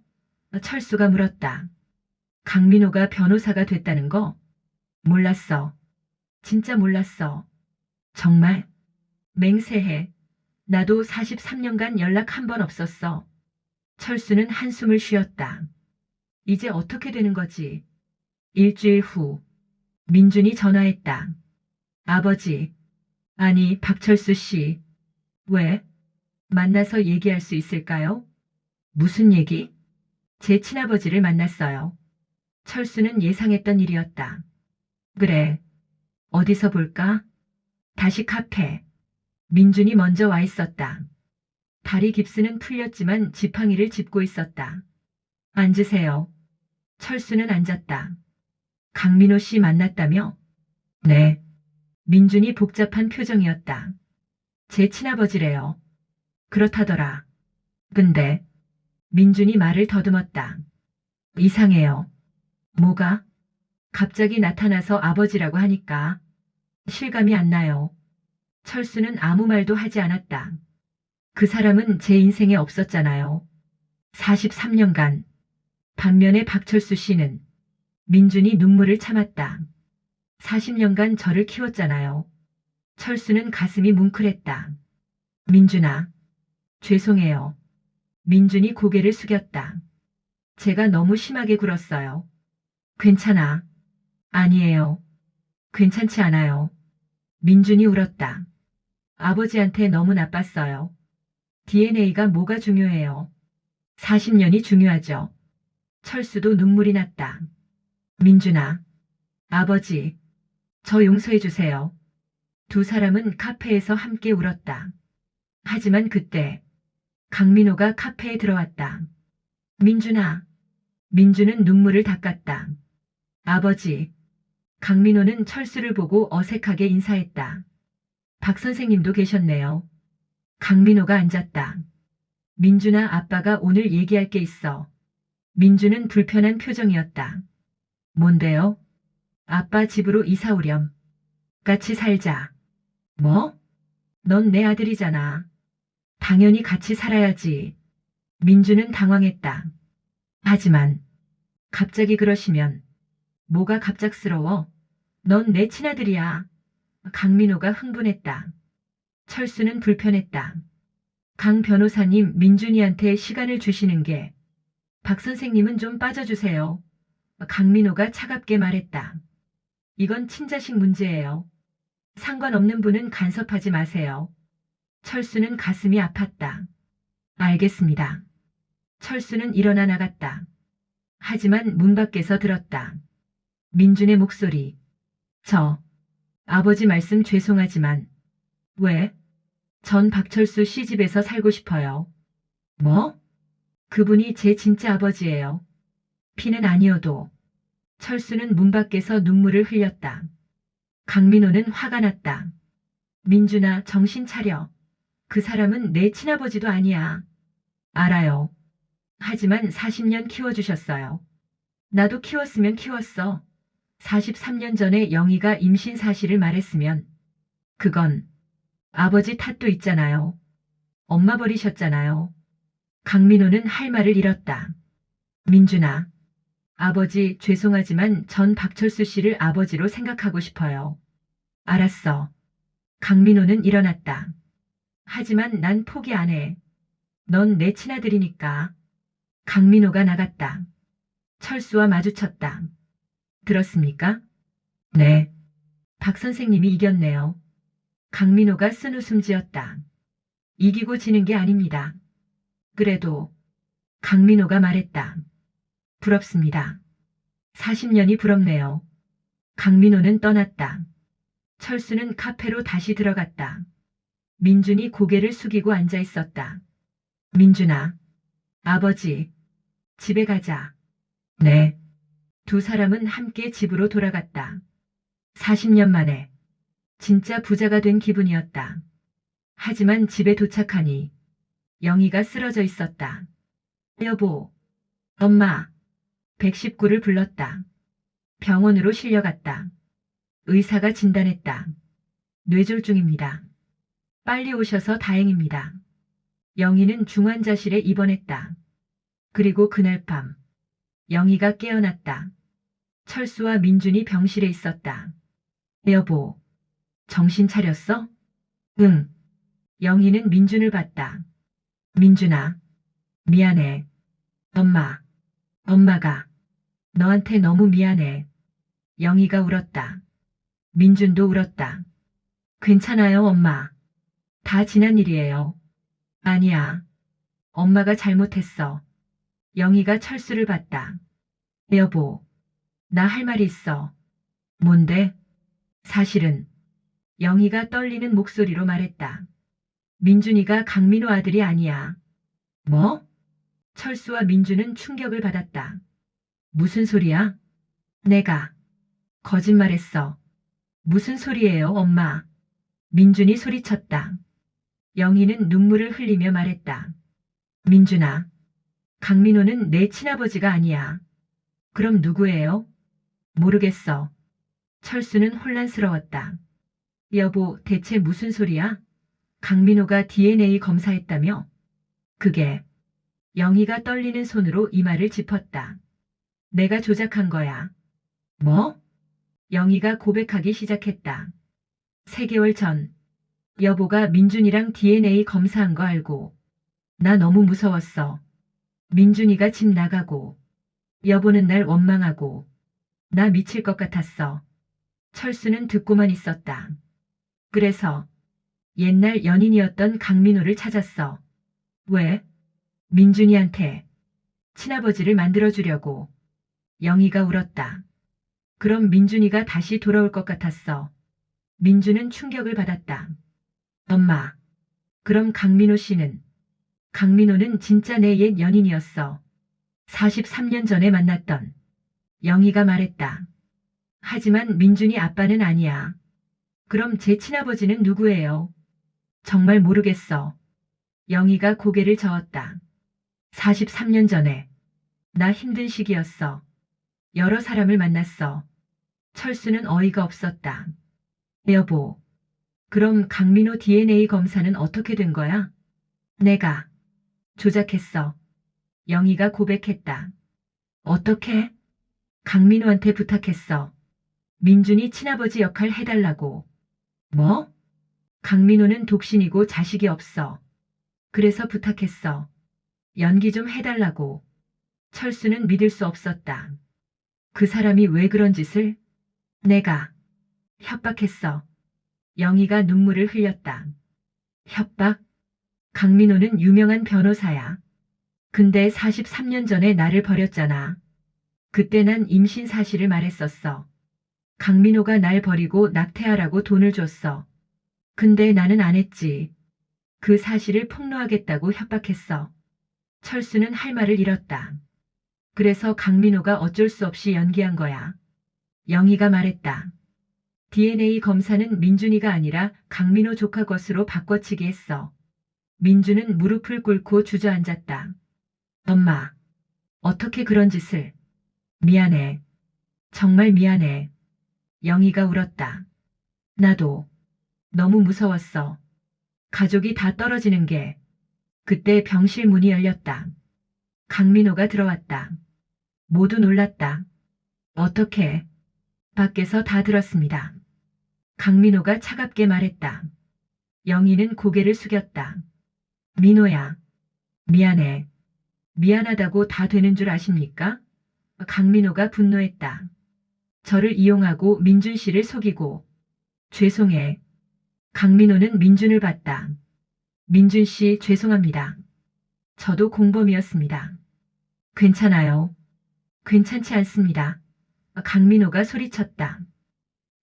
철수가 물었다. 강민호가 변호사가 됐다는 거? 몰랐어. 진짜 몰랐어. 정말? 맹세해. 나도 43년간 연락 한 번 없었어. 철수는 한숨을 쉬었다. 이제 어떻게 되는 거지? 일주일 후. 민준이 전화했다. 아버지. 아니, 박철수 씨. 왜? 만나서 얘기할 수 있을까요? 무슨 얘기? 제 친아버지를 만났어요. 철수는 예상했던 일이었다. 그래. 어디서 볼까? 다시 카페. 민준이 먼저 와 있었다. 다리 깁스는 풀렸지만 지팡이를 짚고 있었다. 앉으세요. 철수는 앉았다. 강민호 씨 만났다며? 네. 민준이 복잡한 표정이었다. 제 친아버지래요. 그렇다더라. 근데 민준이 말을 더듬었다. 이상해요. 뭐가? 갑자기 나타나서 아버지라고 하니까 실감이 안 나요. 철수는 아무 말도 하지 않았다. 그 사람은 제 인생에 없었잖아요. 43년간. 반면에 박철수 씨는 민준이 눈물을 참았다. 40년간 저를 키웠잖아요. 철수는 가슴이 뭉클했다. 민준아. 죄송해요. 민준이 고개를 숙였다. 제가 너무 심하게 굴었어요. 괜찮아. 아니에요. 괜찮지 않아요. 민준이 울었다. 아버지한테 너무 나빴어요. DNA가 뭐가 중요해요. 40년이 중요하죠. 철수도 눈물이 났다. 민준아. 아버지. 저 용서해 주세요. 두 사람은 카페에서 함께 울었다. 하지만 그때 강민호가 카페에 들어왔다. 민준아. 민준은 눈물을 닦았다. 아버지. 강민호는 철수를 보고 어색하게 인사했다. 박 선생님도 계셨네요. 강민호가 앉았다. 민준아, 아빠가 오늘 얘기할 게 있어. 민준은 불편한 표정이었다. 뭔데요? 아빠 집으로 이사 오렴. 같이 살자. 뭐? 넌 내 아들이잖아. 당연히 같이 살아야지. 민준은 당황했다. 하지만 갑자기 그러시면 뭐가 갑작스러워? 넌 내 친아들이야. 강민호가 흥분했다. 철수는 불편했다. 강 변호사님, 민준이한테 시간을 주시는 게. 박 선생님은 좀 빠져주세요. 강민호가 차갑게 말했다. 이건 친자식 문제예요. 상관없는 분은 간섭하지 마세요. 철수는 가슴이 아팠다. 알겠습니다. 철수는 일어나 나갔다. 하지만 문 밖에서 들었다. 민준의 목소리. 아버지 말씀 죄송하지만. 왜? 전 박철수 씨 집에서 살고 싶어요. 뭐? 그분이 제 진짜 아버지예요. 피는 아니어도. 철수는 문 밖에서 눈물을 흘렸다. 강민호는 화가 났다. 민준아, 정신 차려. 그 사람은 내 친아버지도 아니야. 알아요. 하지만 40년 키워주셨어요. 나도 키웠으면 키웠어. 43년 전에 영희가 임신 사실을 말했으면. 그건 아버지 탓도 있잖아요. 엄마 버리셨잖아요. 강민호는 할 말을 잃었다. 민준아. 아버지, 죄송하지만 전 박철수 씨를 아버지로 생각하고 싶어요. 알았어. 강민호는 일어났다. 하지만 난 포기 안 해. 넌 내 친아들이니까. 강민호가 나갔다. 철수와 마주쳤다. 들었습니까? 네. 박 선생님이 이겼네요. 강민호가 쓴 웃음 지었다. 이기고 지는 게 아닙니다. 그래도 강민호가 말했다. 부럽습니다. 40년이 부럽네요. 강민호는 떠났다. 철수는 카페로 다시 들어갔다. 민준이 고개를 숙이고 앉아 있었다. 민준아. 아버지. 집에 가자. 네. 두 사람은 함께 집으로 돌아갔다. 40년 만에 진짜 부자가 된 기분이었다. 하지만 집에 도착하니 영희가 쓰러져 있었다. 여보. 엄마. 119를 불렀다. 병원으로 실려갔다. 의사가 진단했다. 뇌졸중입니다. 빨리 오셔서 다행입니다. 영희는 중환자실에 입원했다. 그리고 그날 밤 영희가 깨어났다. 철수와 민준이 병실에 있었다. 여보, 정신 차렸어? 응. 영희는 민준을 봤다. 민준아, 미안해. 엄마가 너한테 너무 미안해. 영희가 울었다. 민준도 울었다. 괜찮아요, 엄마. 다 지난 일이에요. 아니야. 엄마가 잘못했어. 영희가 철수를 봤다. 여보, 나 할 말이 있어. 뭔데? 사실은 영희가 떨리는 목소리로 말했다. 민준이가 강민호 아들이 아니야. 뭐? 철수와 민준은 충격을 받았다. 무슨 소리야? 내가 거짓말했어. 무슨 소리예요, 엄마? 민준이 소리쳤다. 영희는 눈물을 흘리며 말했다. 민준아, 강민호는 내 친아버지가 아니야. 그럼 누구예요? 모르겠어. 철수는 혼란스러웠다. 여보, 대체 무슨 소리야? 강민호가 DNA 검사했다며? 그게. 영희가 떨리는 손으로 이마를 짚었다. 내가 조작한 거야. 뭐? 영희가 고백하기 시작했다. 3개월 전, 여보가 민준이랑 DNA 검사한 거 알고. 나 너무 무서웠어. 민준이가 집 나가고, 여보는 날 원망하고, 나 미칠 것 같았어. 철수는 듣고만 있었다. 그래서 옛날 연인이었던 강민호를 찾았어. 왜? 민준이한테 친아버지를 만들어주려고. 영희가 울었다. 그럼 민준이가 다시 돌아올 것 같았어. 민준은 충격을 받았다. 엄마, 그럼 강민호 씨는? 강민호는 진짜 내 옛 연인이었어. 43년 전에 만났던. 영희가 말했다. 하지만 민준이 아빠는 아니야. 그럼 제 친아버지는 누구예요? 정말 모르겠어. 영희가 고개를 저었다. 43년 전에. 나 힘든 시기였어. 여러 사람을 만났어. 철수는 어이가 없었다. 여보, 그럼 강민호 DNA 검사는 어떻게 된 거야? 내가 조작했어. 영희가 고백했다. 어떻게? 강민호한테 부탁했어. 민준이 친아버지 역할 해달라고. 뭐? 강민호는 독신이고 자식이 없어. 그래서 부탁했어. 연기 좀 해달라고. 철수는 믿을 수 없었다. 그 사람이 왜 그런 짓을? 내가 협박했어. 영희가 눈물을 흘렸다. 협박? 강민호는 유명한 변호사야. 근데 43년 전에 나를 버렸잖아. 그때 난 임신 사실을 말했었어. 강민호가 날 버리고 낙태하라고 돈을 줬어. 근데 나는 안 했지. 그 사실을 폭로하겠다고 협박했어. 철수는 할 말을 잃었다. 그래서 강민호가 어쩔 수 없이 연기한 거야. 영희가 말했다. DNA 검사는 민준이가 아니라 강민호 조카 것으로 바꿔치기 했어. 민준은 무릎을 꿇고 주저앉았다. 엄마, 어떻게 그런 짓을? 미안해. 정말 미안해. 영희가 울었다. 나도 너무 무서웠어. 가족이 다 떨어지는 게. 그때 병실 문이 열렸다. 강민호가 들어왔다. 모두 놀랐다. 어떻게? 밖에서 다 들었습니다. 강민호가 차갑게 말했다. 영희는 고개를 숙였다. 민호야, 미안해. 미안하다고 다 되는 줄 아십니까? 강민호가 분노했다. 저를 이용하고 민준 씨를 속이고. 죄송해. 강민호는 민준을 봤다. 민준 씨 죄송합니다. 저도 공범이었습니다. 괜찮아요. 괜찮지 않습니다. 강민호가 소리쳤다.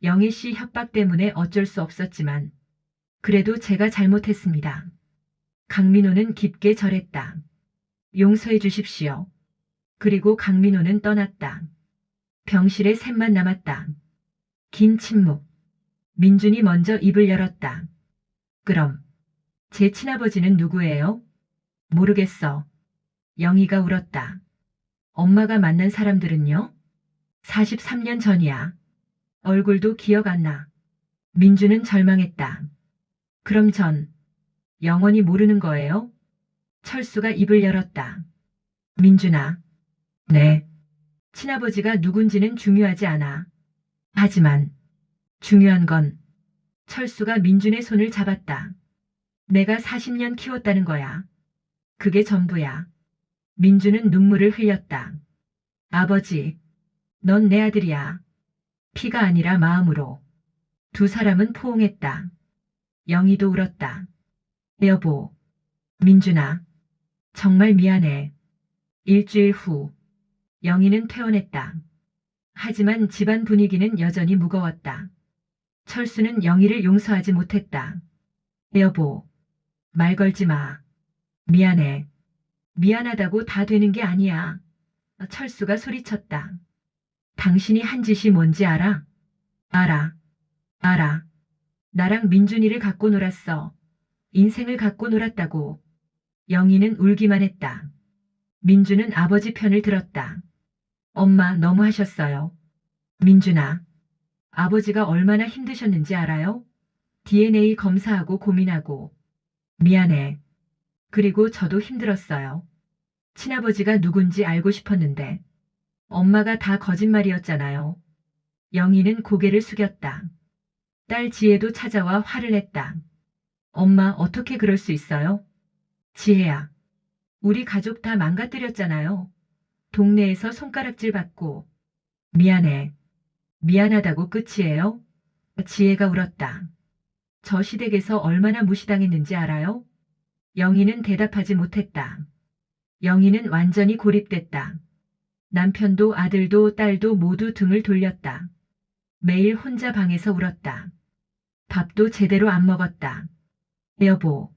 영희 씨 협박 때문에 어쩔 수 없었지만 그래도 제가 잘못했습니다. 강민호는 깊게 절했다. 용서해 주십시오. 그리고 강민호는 떠났다. 병실에 셋만 남았다. 긴 침묵. 민준이 먼저 입을 열었다. 그럼 제 친아버지는 누구예요? 모르겠어. 영희가 울었다. 엄마가 만난 사람들은요? 43년 전이야. 얼굴도 기억 안 나. 민준은 절망했다. 그럼 전 영원히 모르는 거예요? 철수가 입을 열었다. 민준아. 네. 친아버지가 누군지는 중요하지 않아. 하지만 중요한 건 철수가 민준의 손을 잡았다. 내가 40년 키웠다는 거야. 그게 전부야. 민준은 눈물을 흘렸다. 아버지, 넌 내 아들이야. 피가 아니라 마음으로. 두 사람은 포옹했다. 영희도 울었다. 여보, 민준아, 정말 미안해. 일주일 후, 영희는 퇴원했다. 하지만 집안 분위기는 여전히 무거웠다. 철수는 영희를 용서하지 못했다. 여보, 말 걸지 마. 미안해. 미안하다고 다 되는 게 아니야. 철수가 소리쳤다. 당신이 한 짓이 뭔지 알아? 알아. 알아. 나랑 민준이를 갖고 놀았어. 인생을 갖고 놀았다고. 영희는 울기만 했다. 민준은 아버지 편을 들었다. 엄마 너무 하셨어요. 민준아, 아버지가 얼마나 힘드셨는지 알아요? DNA 검사하고 고민하고. 미안해. 그리고 저도 힘들었어요. 친아버지가 누군지 알고 싶었는데 엄마가 다 거짓말이었잖아요. 영희는 고개를 숙였다. 딸 지혜도 찾아와 화를 냈다. 엄마 어떻게 그럴 수 있어요? 지혜야, 우리 가족 다 망가뜨렸잖아요. 동네에서 손가락질 받고. 미안해. 미안하다고 끝이에요? 지혜가 울었다. 저 시댁에서 얼마나 무시당했는지 알아요? 영희는 대답하지 못했다. 영희는 완전히 고립됐다. 남편도 아들도 딸도 모두 등을 돌렸다. 매일 혼자 방에서 울었다. 밥도 제대로 안 먹었다. 여보,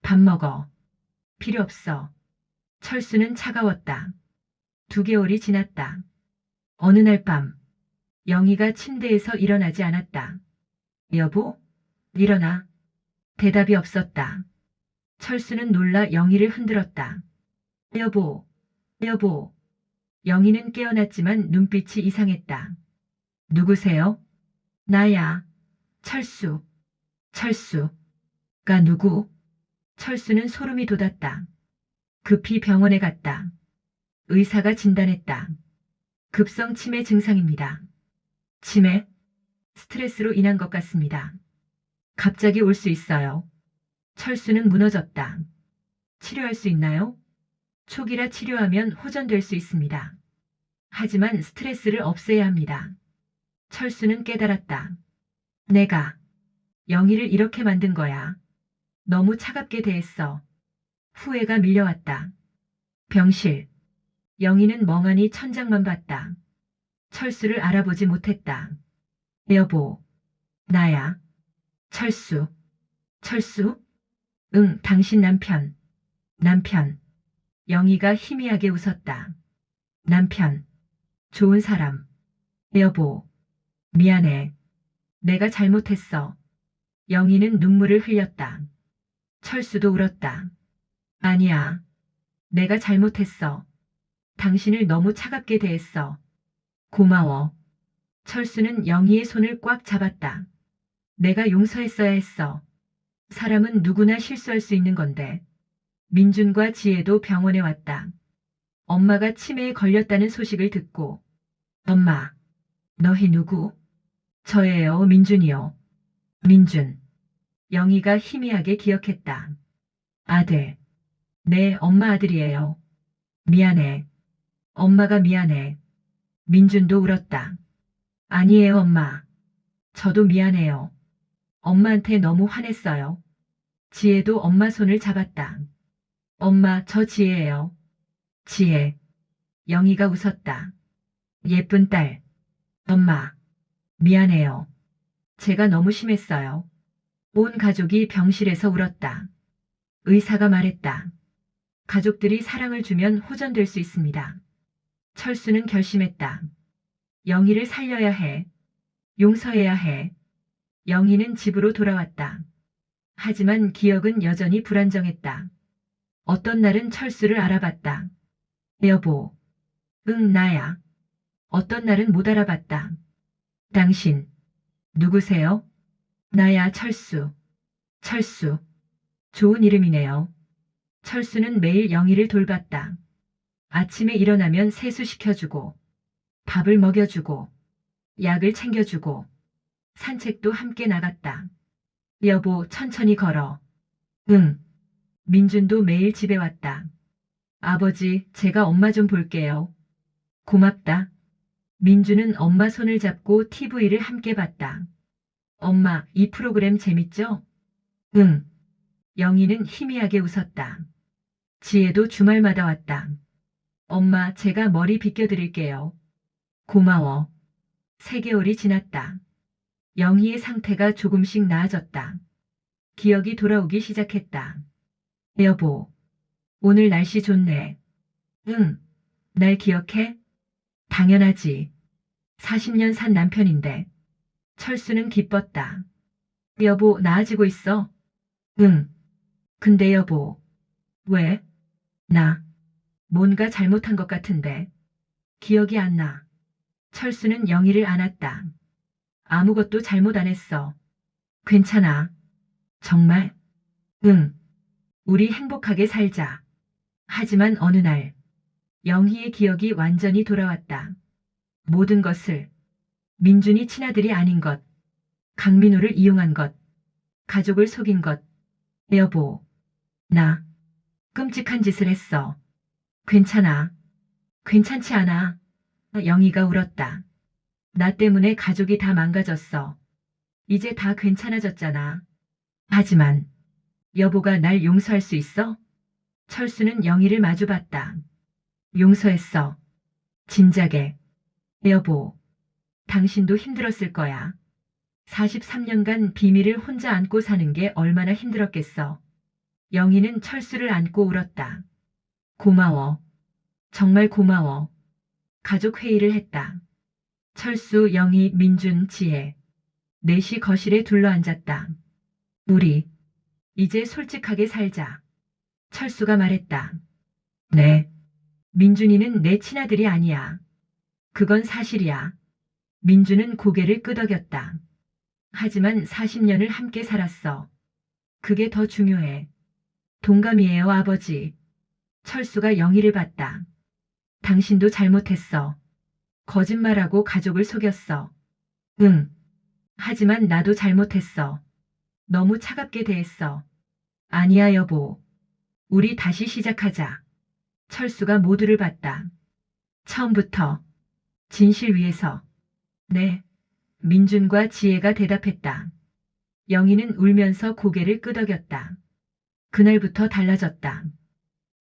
밥 먹어. 필요 없어. 철수는 차가웠다. 2개월이 지났다. 어느 날 밤, 영희가 침대에서 일어나지 않았다. 여보, 일어나. 대답이 없었다. 철수는 놀라 영희를 흔들었다. 여보, 여보. 영희는 깨어났지만 눈빛이 이상했다. 누구세요? 나야. 철수. 철수가 누구? 철수는 소름이 돋았다. 급히 병원에 갔다. 의사가 진단했다. 급성 치매 증상입니다. 치매? 스트레스로 인한 것 같습니다. 갑자기 올 수 있어요. 철수는 무너졌다. 치료할 수 있나요? 초기라 치료하면 호전될 수 있습니다. 하지만 스트레스를 없애야 합니다. 철수는 깨달았다. 내가 영희를 이렇게 만든 거야. 너무 차갑게 대했어. 후회가 밀려왔다. 병실. 영희는 멍하니 천장만 봤다. 철수를 알아보지 못했다. 여보, 나야. 철수. 철수? 응, 당신 남편. 남편. 영희가 희미하게 웃었다. 남편. 좋은 사람. 여보, 미안해. 내가 잘못했어. 영희는 눈물을 흘렸다. 철수도 울었다. 아니야. 내가 잘못했어. 당신을 너무 차갑게 대했어. 고마워. 철수는 영희의 손을 꽉 잡았다. 내가 용서했어야 했어. 사람은 누구나 실수할 수 있는 건데. 민준과 지혜도 병원에 왔다. 엄마가 치매에 걸렸다는 소식을 듣고. 엄마, 너희 누구? 저예요, 민준이요. 민준. 영희가 희미하게 기억했다. 아들. 네, 엄마 아들이에요. 미안해. 엄마가 미안해. 민준도 울었다. 아니에요, 엄마. 저도 미안해요. 엄마한테 너무 화냈어요. 지혜도 엄마 손을 잡았다. 엄마, 저 지혜예요. 지혜. 영희가 웃었다. 예쁜 딸. 엄마. 미안해요. 제가 너무 심했어요. 온 가족이 병실에서 울었다. 의사가 말했다. 가족들이 사랑을 주면 호전될 수 있습니다. 철수는 결심했다. 영희를 살려야 해. 용서해야 해. 영희는 집으로 돌아왔다. 하지만 기억은 여전히 불안정했다. 어떤 날은 철수를 알아봤다. 여보. 응, 나야. 어떤 날은 못 알아봤다. 당신. 누구세요? 나야, 철수. 철수. 좋은 이름이네요. 철수는 매일 영희를 돌봤다. 아침에 일어나면 세수시켜주고, 밥을 먹여주고, 약을 챙겨주고, 산책도 함께 나갔다. 여보, 천천히 걸어. 응. 민준도 매일 집에 왔다. 아버지, 제가 엄마 좀 볼게요. 고맙다. 민주는 엄마 손을 잡고 TV를 함께 봤다. 엄마, 이 프로그램 재밌죠? 응. 영희는 희미하게 웃었다. 지혜도 주말마다 왔다. 엄마, 제가 머리 빗겨드릴게요. 고마워. 3개월이 지났다. 영희의 상태가 조금씩 나아졌다. 기억이 돌아오기 시작했다. 여보, 오늘 날씨 좋네. 응, 날 기억해? 당연하지. 40년 산 남편인데. 철수는 기뻤다. 여보, 나아지고 있어? 응. 근데 여보. 왜? 나. 뭔가 잘못한 것 같은데. 기억이 안 나. 철수는 영희를 안았다. 아무것도 잘못 안 했어. 괜찮아. 정말? 응. 우리 행복하게 살자. 하지만 어느 날, 영희의 기억이 완전히 돌아왔다. 모든 것을. 민준이 친아들이 아닌 것. 강민우를 이용한 것. 가족을 속인 것. 여보. 나. 끔찍한 짓을 했어. 괜찮아. 괜찮지 않아. 영희가 울었다. 나 때문에 가족이 다 망가졌어. 이제 다 괜찮아졌잖아. 하지만 여보가 날 용서할 수 있어? 철수는 영희를 마주봤다. 용서했어. 진작에. 여보. 당신도 힘들었을 거야. 43년간 비밀을 혼자 안고 사는 게 얼마나 힘들었겠어. 영희는 철수를 안고 울었다. 고마워. 정말 고마워. 가족 회의를 했다. 철수, 영희, 민준, 지혜. 넷이 거실에 둘러앉았다. 우리 이제 솔직하게 살자. 철수가 말했다. 네. 민준이는 내 친아들이 아니야. 그건 사실이야. 민준은 고개를 끄덕였다. 하지만 40년을 함께 살았어. 그게 더 중요해. 동감이에요, 아버지. 철수가 영희를 봤다. 당신도 잘못했어. 거짓말하고 가족을 속였어. 응. 하지만 나도 잘못했어. 너무 차갑게 대했어. 아니야, 여보. 우리 다시 시작하자. 철수가 모두를 봤다. 처음부터. 진실 위에서. 네. 민준과 지혜가 대답했다. 영희는 울면서 고개를 끄덕였다. 그날부터 달라졌다.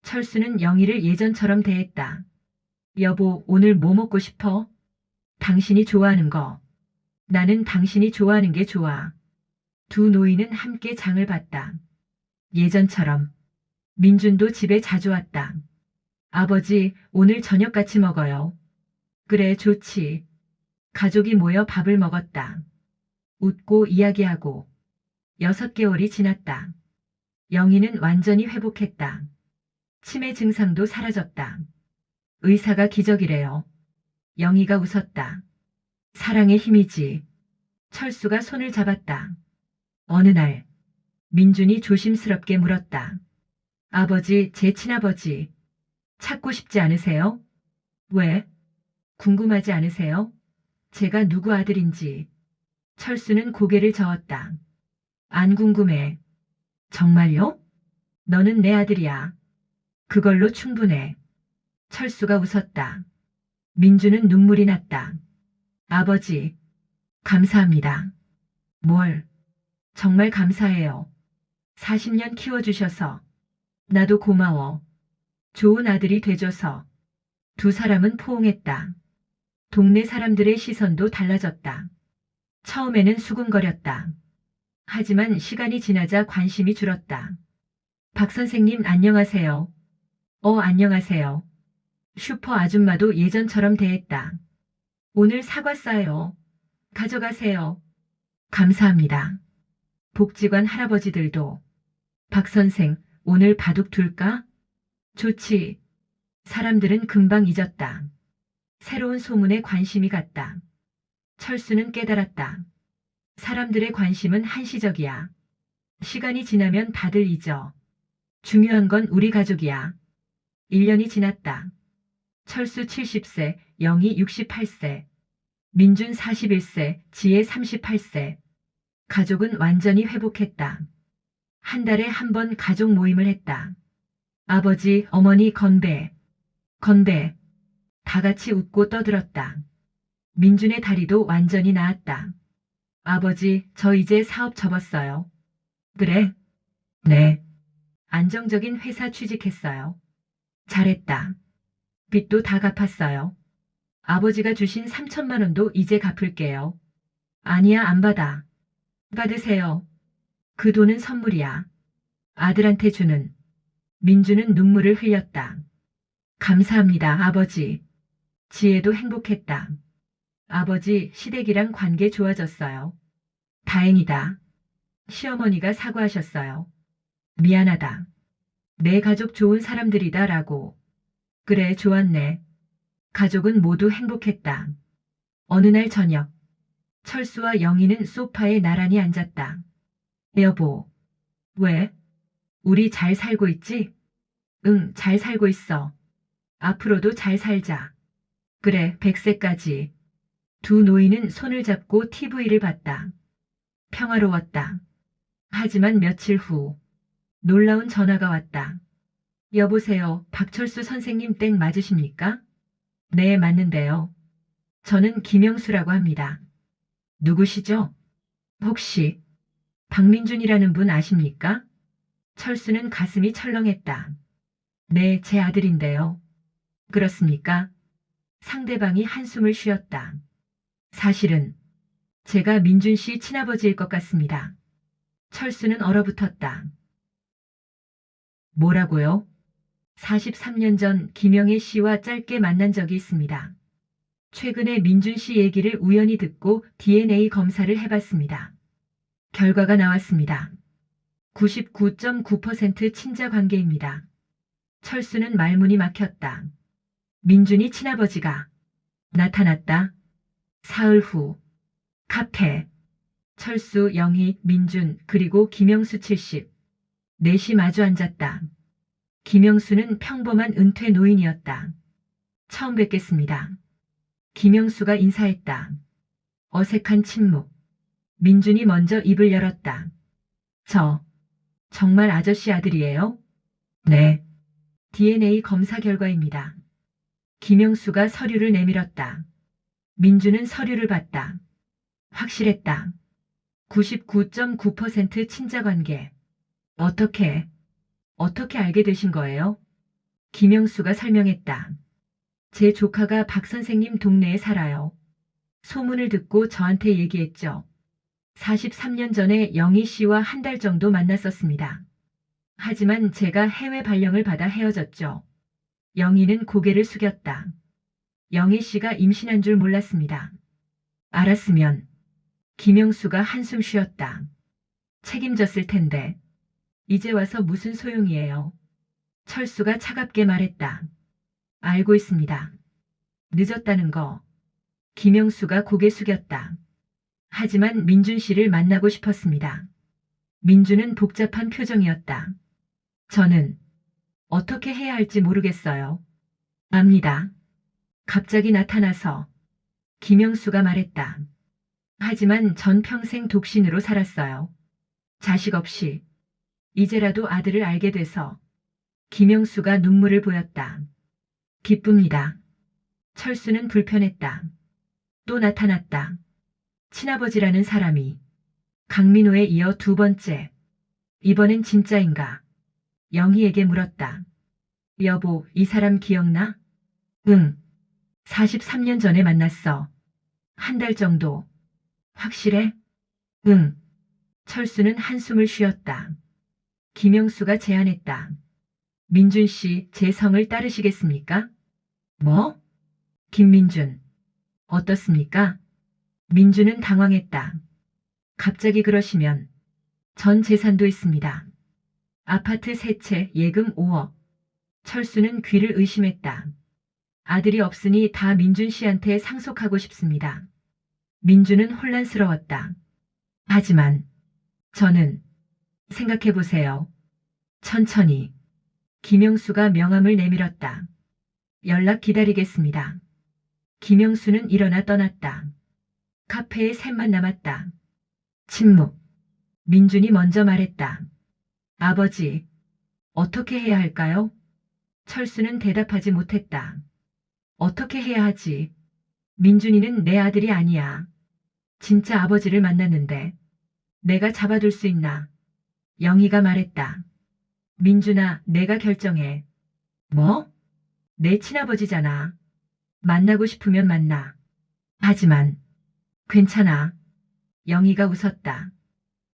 철수는 영희를 예전처럼 대했다. 여보, 오늘 뭐 먹고 싶어? 당신이 좋아하는 거. 나는 당신이 좋아하는 게 좋아. 두 노인은 함께 장을 봤다. 예전처럼. 민준도 집에 자주 왔다. 아버지, 오늘 저녁 같이 먹어요. 그래, 좋지. 가족이 모여 밥을 먹었다. 웃고 이야기하고. 6개월이 지났다. 영희는 완전히 회복했다. 치매 증상도 사라졌다. 의사가 기적이래요. 영희가 웃었다. 사랑의 힘이지. 철수가 손을 잡았다. 어느 날, 민준이 조심스럽게 물었다. 아버지, 제 친아버지. 찾고 싶지 않으세요? 왜? 궁금하지 않으세요? 제가 누구 아들인지. 철수는 고개를 저었다. 안 궁금해. 정말요? 너는 내 아들이야. 그걸로 충분해. 철수가 웃었다. 민주는 눈물이 났다. 아버지, 감사합니다. 뭘? 정말 감사해요. 40년 키워주셔서. 나도 고마워. 좋은 아들이 돼줘서. 두 사람은 포옹했다. 동네 사람들의 시선도 달라졌다. 처음에는 수군거렸다. 하지만 시간이 지나자 관심이 줄었다. 박 선생님 안녕하세요. 안녕하세요. 슈퍼 아줌마도 예전처럼 대했다. 오늘 사과 싸요. 가져가세요. 감사합니다. 복지관 할아버지들도. 박 선생, 오늘 바둑 둘까? 좋지. 사람들은 금방 잊었다. 새로운 소문에 관심이 갔다. 철수는 깨달았다. 사람들의 관심은 한시적이야. 시간이 지나면 다들 잊어. 중요한 건 우리 가족이야. 1년이 지났다. 철수 70세, 영희 68세, 민준 41세, 지혜 38세. 가족은 완전히 회복했다. 한 달에 한 번 가족 모임을 했다. 아버지, 어머니 건배. 건배. 다 같이 웃고 떠들었다. 민준의 다리도 완전히 나았다. 아버지, 저 이제 사업 접었어요. 그래? 네. 안정적인 회사 취직했어요. 잘했다. 빚도 다 갚았어요. 아버지가 주신 3천만 원도 이제 갚을게요. 아니야, 안 받아. 받으세요. 그 돈은 선물이야. 아들한테 주는. 민주는 눈물을 흘렸다. 감사합니다, 아버지. 지혜도 행복했다. 아버지, 시댁이랑 관계 좋아졌어요. 다행이다. 시어머니가 사과하셨어요. 미안하다. 내 가족 좋은 사람들이다 라고. 그래, 좋았네. 가족은 모두 행복했다. 어느 날 저녁, 철수와 영희는 소파에 나란히 앉았다. 여보. 왜? 우리 잘 살고 있지? 응, 잘 살고 있어. 앞으로도 잘 살자. 그래, 100세까지. 두 노인은 손을 잡고 TV를 봤다. 평화로웠다. 하지만 며칠 후, 놀라운 전화가 왔다. 여보세요, 박철수 선생님 땡 맞으십니까? 네, 맞는데요. 저는 김영수라고 합니다. 누구시죠? 혹시 박민준이라는 분 아십니까? 철수는 가슴이 철렁했다. 네, 제 아들인데요. 그렇습니까? 상대방이 한숨을 쉬었다. 사실은 제가 민준 씨 친아버지일 것 같습니다. 철수는 얼어붙었다. 뭐라고요? 43년 전 김영애 씨와 짧게 만난 적이 있습니다. 최근에 민준 씨 얘기를 우연히 듣고 DNA 검사를 해봤습니다. 결과가 나왔습니다. 99.9% 친자 관계입니다. 철수는 말문이 막혔다. 민준이 친아버지가 나타났다. 사흘 후 카페. 철수, 영희, 민준, 그리고 김영수 70. 넷이 마주 앉았다. 김영수는 평범한 은퇴 노인이었다. 처음 뵙겠습니다. 김영수가 인사했다. 어색한 침묵. 민준이 먼저 입을 열었다. 저, 정말 아저씨 아들이에요? 네. DNA 검사 결과입니다. 김영수가 서류를 내밀었다. 민준은 서류를 봤다. 확실했다. 99.9% 친자관계. 어떻게 알게 되신 거예요? 김영수가 설명했다. 제 조카가 박 선생님 동네에 살아요. 소문을 듣고 저한테 얘기했죠. 43년 전에 영희 씨와 한 달 정도 만났었습니다. 하지만 제가 해외 발령을 받아 헤어졌죠. 영희는 고개를 숙였다. 영희 씨가 임신한 줄 몰랐습니다. 알았으면. 김영수가 한숨 쉬었다. 책임졌을 텐데. 이제 와서 무슨 소용이에요. 철수가 차갑게 말했다. 알고 있습니다. 늦었다는 거. 김영수가 고개 숙였다. 하지만 민준 씨를 만나고 싶었습니다. 민준은 복잡한 표정이었다. 저는 어떻게 해야 할지 모르겠어요. 압니다. 갑자기 나타나서 김영수가 말했다. 하지만 전 평생 독신으로 살았어요. 자식 없이. 이제라도 아들을 알게 돼서. 김영수가 눈물을 보였다. 기쁩니다. 철수는 불편했다. 또 나타났다. 친아버지라는 사람이. 강민호에 이어 두 번째. 이번엔 진짜인가? 영희에게 물었다. 여보, 이 사람 기억나? 응. 43년 전에 만났어. 한 달 정도. 확실해? 응. 철수는 한숨을 쉬었다. 김영수가 제안했다. 민준 씨, 제 성을 따르시겠습니까? 뭐? 김민준. 어떻습니까? 민준은 당황했다. 갑자기 그러시면 전 재산도 있습니다. 아파트 세 채, 예금 5억. 철수는 귀를 의심했다. 아들이 없으니 다 민준 씨한테 상속하고 싶습니다. 민준은 혼란스러웠다. 하지만 저는 생각해보세요. 천천히. 김영수가 명함을 내밀었다. 연락 기다리겠습니다. 김영수는 일어나 떠났다. 카페에 셋만 남았다. 침묵. 민준이 먼저 말했다. 아버지, 어떻게 해야 할까요? 철수는 대답하지 못했다. 어떻게 해야 하지? 민준이는 내 아들이 아니야. 진짜 아버지를 만났는데 내가 잡아둘 수 있나? 영희가 말했다. 민준아, 내가 결정해. 뭐? 내 친아버지잖아. 만나고 싶으면 만나. 하지만 괜찮아. 영희가 웃었다.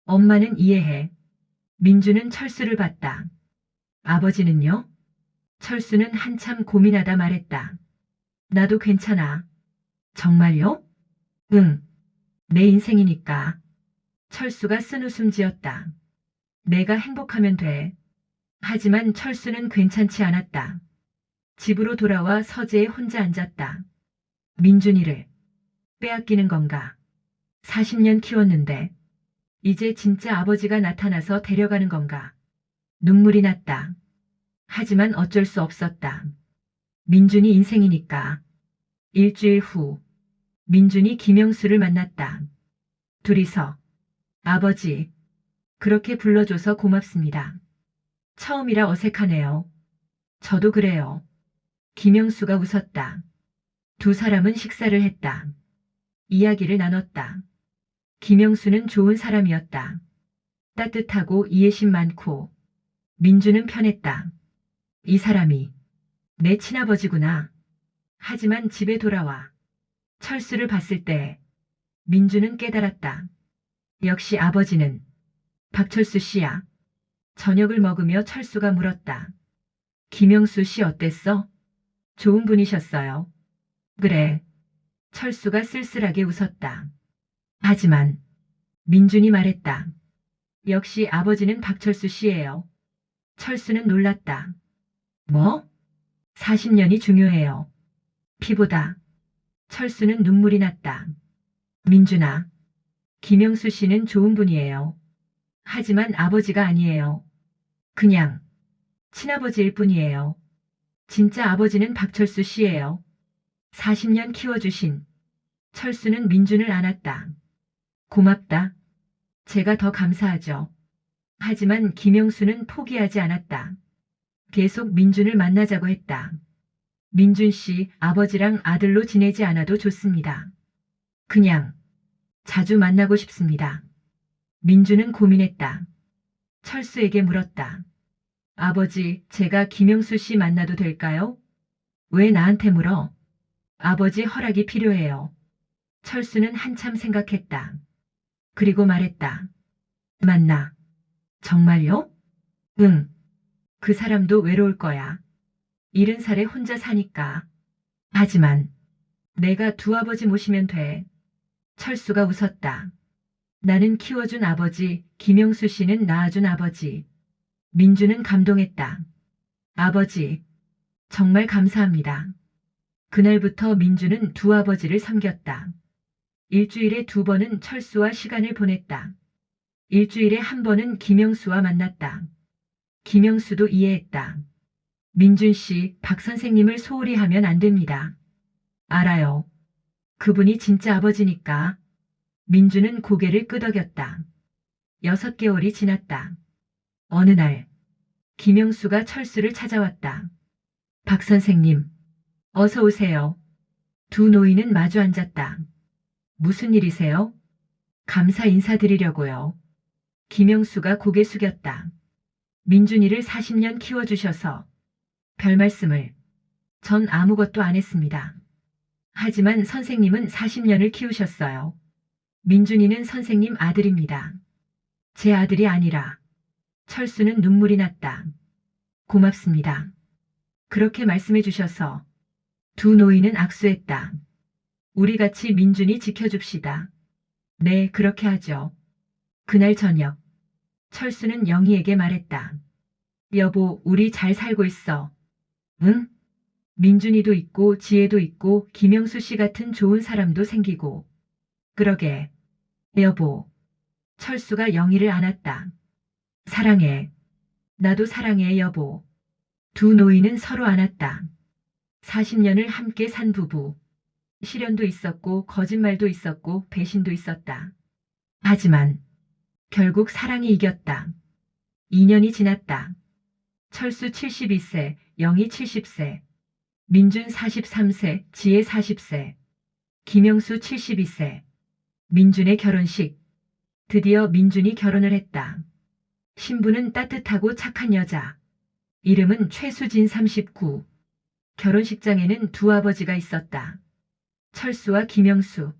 엄마는 이해해. 민주는 철수를 봤다. 아버지는요? 철수는 한참 고민하다 말했다. 나도 괜찮아. 정말요? 응. 내 인생이니까. 철수가 쓴웃음 지었다. 내가 행복하면 돼. 하지만 철수는 괜찮지 않았다. 집으로 돌아와 서재에 혼자 앉았다. 민준이를 빼앗기는 건가? 40년 키웠는데 이제 진짜 아버지가 나타나서 데려가는 건가? 눈물이 났다. 하지만 어쩔 수 없었다. 민준이 인생이니까. 일주일 후 민준이 김영수를 만났다. 둘이서 아버지, 그렇게 불러줘서 고맙습니다. 처음이라 어색하네요. 저도 그래요. 김영수가 웃었다. 두 사람은 식사를 했다. 이야기를 나눴다. 김영수는 좋은 사람이었다. 따뜻하고 이해심 많고. 민주는 편했다. 이 사람이 내 친아버지구나. 하지만 집에 돌아와 철수를 봤을 때 민주는 깨달았다. 역시 아버지는 박철수 씨야. 저녁을 먹으며 철수가 물었다. 김영수 씨 어땠어? 좋은 분이셨어요. 그래. 철수가 쓸쓸하게 웃었다. 하지만 민준이 말했다. 역시 아버지는 박철수 씨예요. 철수는 놀랐다. 뭐? 40년이 중요해요. 피보다. 철수는 눈물이 났다. 민준아, 김영수 씨는 좋은 분이에요. 하지만 아버지가 아니에요. 그냥 친아버지일 뿐이에요. 진짜 아버지는 박철수 씨예요. 40년 키워주신. 철수는 민준을 안았다. 고맙다. 제가 더 감사하죠. 하지만 김영수는 포기하지 않았다. 계속 민준을 만나자고 했다. 민준 씨, 아버지랑 아들로 지내지 않아도 좋습니다. 그냥 자주 만나고 싶습니다. 민준은 고민했다. 철수에게 물었다. 아버지, 제가 김영수 씨 만나도 될까요? 왜 나한테 물어? 아버지 허락이 필요해요. 철수는 한참 생각했다. 그리고 말했다. 만나. 정말요? 응. 그 사람도 외로울 거야. 70살에 혼자 사니까. 하지만 내가 두 아버지 모시면 돼. 철수가 웃었다. 나는 키워준 아버지, 김영수 씨는 낳아준 아버지. 민주는 감동했다. 아버지, 정말 감사합니다. 그날부터 민주는 두 아버지를 섬겼다. 일주일에 2번은 철수와 시간을 보냈다. 일주일에 1번은 김영수와 만났다. 김영수도 이해했다. 민준 씨, 박 선생님을 소홀히 하면 안 됩니다. 알아요. 그분이 진짜 아버지니까. 민주는 고개를 끄덕였다. 6개월이 지났다. 어느 날 김영수가 철수를 찾아왔다. 박 선생님, 어서 오세요. 두 노인은 마주 앉았다. 무슨 일이세요? 감사 인사드리려고요. 김영수가 고개 숙였다. 민준이를 40년 키워주셔서 별 말씀을. 전 아무것도 안 했습니다. 하지만 선생님은 40년을 키우셨어요. 민준이는 선생님 아들입니다. 제 아들이 아니라. 철수는 눈물이 났다. 고맙습니다. 그렇게 말씀해 주셔서. 두 노인은 악수했다. 우리 같이 민준이 지켜줍시다. 네, 그렇게 하죠. 그날 저녁 철수는 영희에게 말했다. 여보, 우리 잘 살고 있어. 응? 민준이도 있고 지혜도 있고 김영수 씨 같은 좋은 사람도 생기고. 그러게. 여보. 철수가 영희를 안았다. 사랑해. 나도 사랑해, 여보. 두 노인은 서로 안았다. 40년을 함께 산 부부. 시련도 있었고 거짓말도 있었고 배신도 있었다. 하지만 결국 사랑이 이겼다. 2년이 지났다. 철수 72세, 영희 70세, 민준 43세, 지혜 40세. 김영수 72세. 민준의 결혼식. 드디어 민준이 결혼을 했다. 신부는 따뜻하고 착한 여자. 이름은 최수진 39. 결혼식장에는 두 아버지가 있었다. 철수와 김영수.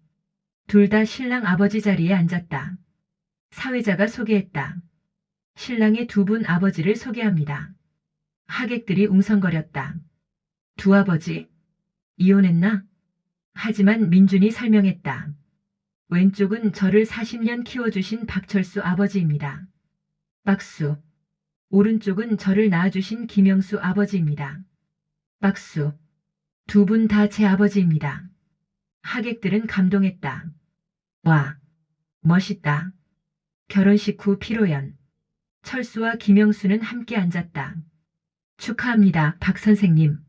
둘 다 신랑 아버지 자리에 앉았다. 사회자가 소개했다. 신랑의 두 분 아버지를 소개합니다. 하객들이 웅성거렸다. 두 아버지? 이혼했나? 하지만 민준이 설명했다. 왼쪽은 저를 40년 키워주신 박철수 아버지입니다. 박수. 오른쪽은 저를 낳아주신 김영수 아버지입니다. 박수. 두 분 다 제 아버지입니다. 하객들은 감동했다. 와, 멋있다. 결혼식 후 피로연. 철수와 김영수는 함께 앉았다. 축하합니다, 박 선생님.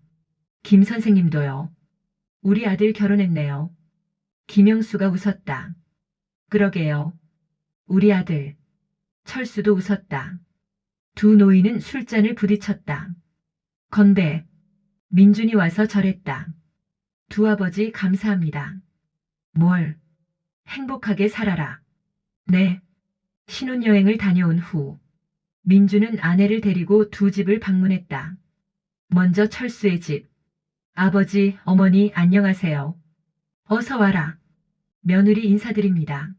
김 선생님도요. 우리 아들 결혼했네요. 김영수가 웃었다. 그러게요. 우리 아들. 철수도 웃었다. 두 노인은 술잔을 부딪혔다. 건배. 민준이 와서 절했다. 두 아버지 감사합니다. 뭘? 행복하게 살아라. 네. 신혼여행을 다녀온 후 민준은 아내를 데리고 두 집을 방문했다. 먼저 철수의 집. 아버지, 어머니 안녕하세요. 어서 와라. 며느리 인사드립니다.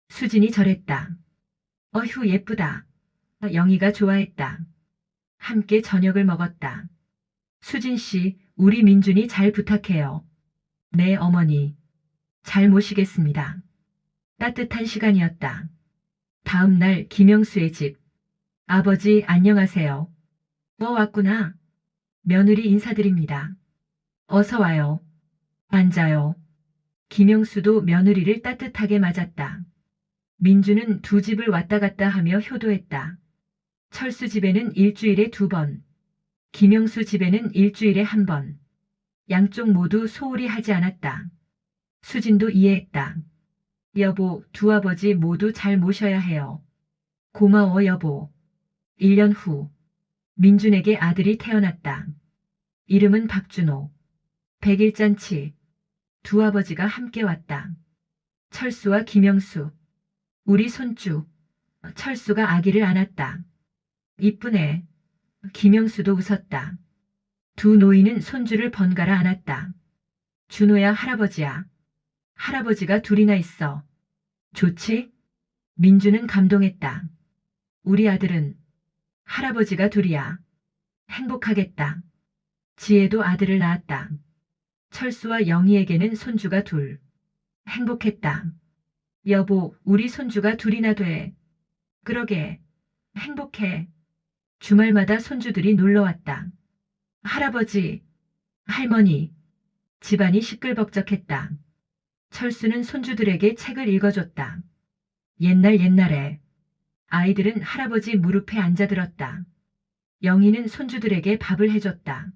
수진이 절했다. 어휴 예쁘다. 영희가 좋아했다. 함께 저녁을 먹었다. 수진 씨, 우리 민준이 잘 부탁해요. 네 어머니. 잘 모시겠습니다. 따뜻한 시간이었다. 다음 날 김영수의 집. 아버지 안녕하세요. 왔구나. 며느리 인사드립니다. 어서 와요. 앉아요. 김영수도 며느리를 따뜻하게 맞았다. 민주는 두 집을 왔다 갔다 하며 효도했다. 철수 집에는 일주일에 2번, 김영수 집에는 일주일에 1번. 양쪽 모두 소홀히 하지 않았다. 수진도 이해했다. 여보, 두 아버지 모두 잘 모셔야 해요. 고마워 여보. 1년 후 민준에게 아들이 태어났다. 이름은 박준호. 100일잔치. 두 아버지가 함께 왔다. 철수와 김영수. 우리 손주. 철수가 아기를 안았다. 이쁘네. 김영수도 웃었다. 두 노인은 손주를 번갈아 안았다. 준호야 할아버지야. 할아버지가 둘이나 있어. 좋지? 민주는 감동했다. 우리 아들은 할아버지가 둘이야. 행복하겠다. 지혜도 아들을 낳았다. 철수와 영희에게는 손주가 둘. 행복했다. 여보, 우리 손주가 둘이나 돼. 그러게. 행복해. 주말마다 손주들이 놀러왔다. 할아버지, 할머니. 집안이 시끌벅적했다. 철수는 손주들에게 책을 읽어줬다. 옛날에 아이들은 할아버지 무릎에 앉아들었다. 영희는 손주들에게 밥을 해줬다.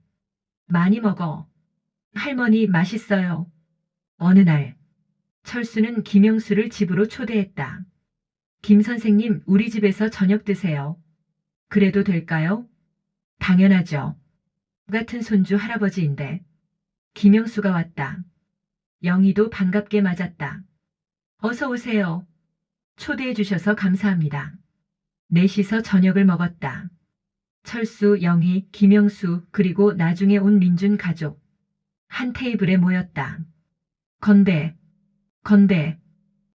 많이 먹어. 할머니 맛있어요. 어느 날 철수는 김영수를 집으로 초대했다. 김 선생님 우리 집에서 저녁 드세요. 그래도 될까요? 당연하죠. 같은 손주 할아버지인데. 김영수가 왔다. 영희도 반갑게 맞았다. 어서 오세요. 초대해 주셔서 감사합니다. 넷이서 저녁을 먹었다. 철수, 영희, 김영수 그리고 나중에 온 민준 가족. 한 테이블에 모였다. 건배. 건배.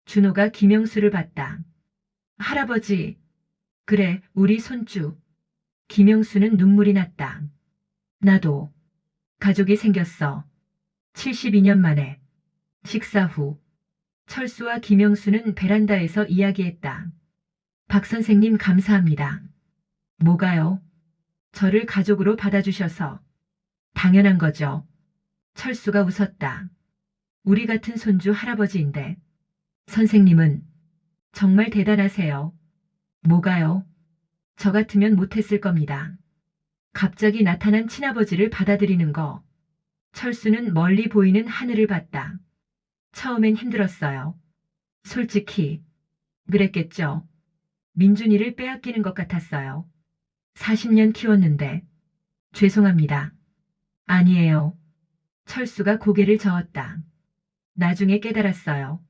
준호가 김영수를 봤다. 할아버지. 그래, 우리 손주. 김영수는 눈물이 났다. 나도. 가족이 생겼어. 72년 만에. 식사 후. 철수와 김영수는 베란다에서 이야기했다. 박 선생님 감사합니다. 뭐가요? 저를 가족으로 받아주셔서. 당연한 거죠. 철수가 웃었다. 우리 같은 손주 할아버지인데. 선생님은 정말 대단하세요. 뭐가요? 저 같으면 못했을 겁니다. 갑자기 나타난 친아버지를 받아들이는 거. 철수는 멀리 보이는 하늘을 봤다. 처음엔 힘들었어요. 솔직히. 그랬겠죠. 민준이를 빼앗기는 것 같았어요. 40년 키웠는데. 죄송합니다. 아니에요. 철수가 고개를 저었다. 나중에 깨달았어요.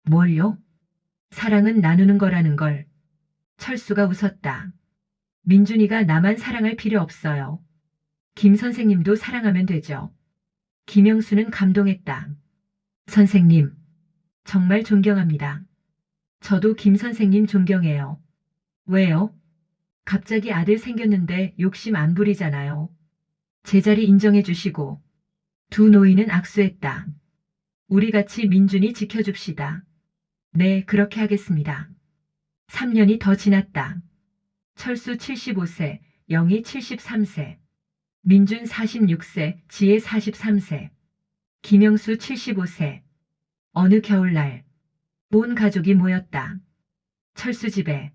뭘요? 사랑은 나누는 거라는 걸. 철수가 웃었다. 민준이가 나만 사랑할 필요 없어요. 김 선생님도 사랑하면 되죠. 김영수는 감동했다. 선생님, 정말 존경합니다. 저도 김 선생님 존경해요. 왜요? 갑자기 아들 생겼는데 욕심 안 부리잖아요. 제자리 인정해 주시고. 두 노인은 악수했다. 우리 같이 민준이 지켜줍시다. 네, 그렇게 하겠습니다. 3년이 더 지났다. 철수 75세, 영희 73세, 민준 46세, 지혜 43세, 김영수 75세. 어느 겨울날 온 가족이 모였다. 철수 집에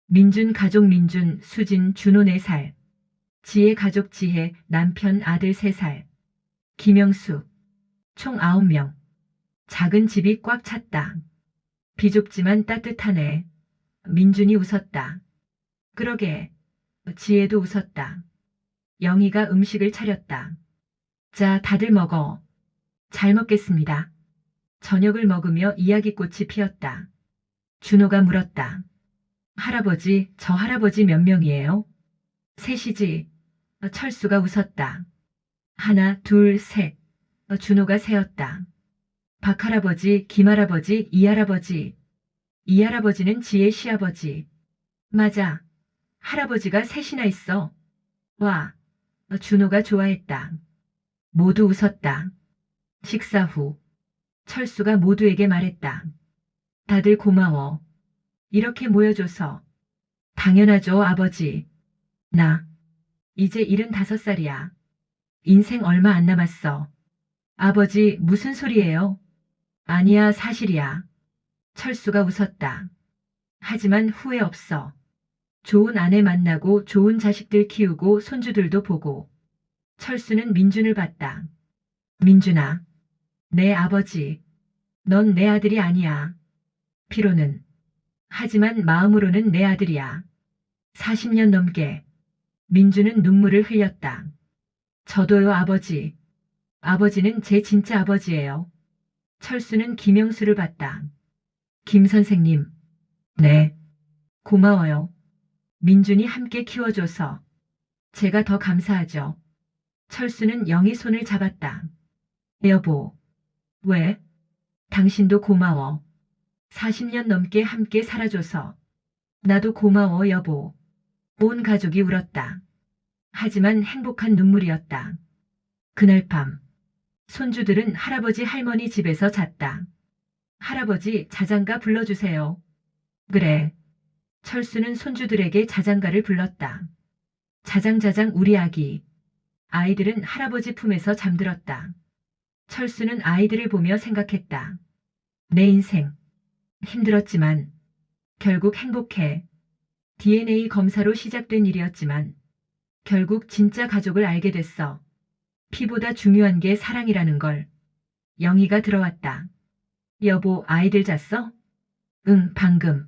민준 가족 민준, 수진, 준호 4살, 지혜 가족 지혜, 남편 아들 3살, 김영수, 총 9명. 작은 집이 꽉 찼다. 비좁지만 따뜻하네. 민준이 웃었다. 그러게. 지혜도 웃었다. 영희가 음식을 차렸다. 자, 다들 먹어. 잘 먹겠습니다. 저녁을 먹으며 이야기꽃이 피었다. 준호가 물었다. 할아버지, 저 할아버지 몇 명이에요? 셋이지. 철수가 웃었다. 하나, 둘, 셋. 준호가 세었다. 박할아버지, 김할아버지, 이할아버지. 이할아버지는 지혜 시아버지. 맞아. 할아버지가 셋이나 있어. 와. 준호가 좋아했다. 모두 웃었다. 식사 후 철수가 모두에게 말했다. 다들 고마워. 이렇게 모여줘서. 당연하죠, 아버지. 나 이제 75살이야. 인생 얼마 안 남았어. 아버지, 무슨 소리예요? 아니야, 사실이야. 철수가 웃었다. 하지만 후회 없어. 좋은 아내 만나고 좋은 자식들 키우고 손주들도 보고. 철수는 민준을 봤다. 민준아, 내 아버지. 넌 내 아들이 아니야. 피로는. 하지만 마음으로는 내 아들이야. 40년 넘게. 민준은 눈물을 흘렸다. 저도요, 아버지. 아버지는 제 진짜 아버지예요. 철수는 김영수를 봤다. 김 선생님. 네. 고마워요. 민준이 함께 키워줘서. 제가 더 감사하죠. 철수는 영희 손을 잡았다. 여보. 왜? 당신도 고마워. 40년 넘게 함께 살아줘서. 나도 고마워, 여보. 온 가족이 울었다. 하지만 행복한 눈물이었다. 그날 밤. 손주들은 할아버지 할머니 집에서 잤다. 할아버지, 자장가 불러주세요. 그래. 철수는 손주들에게 자장가를 불렀다. 자장자장 우리 아기. 아이들은 할아버지 품에서 잠들었다. 철수는 아이들을 보며 생각했다. 내 인생. 힘들었지만 결국 행복해. DNA 검사로 시작된 일이었지만 결국 진짜 가족을 알게 됐어. 피보다 중요한 게 사랑이라는 걸. 영희가 들어왔다. 여보, 아이들 잤어? 응, 방금.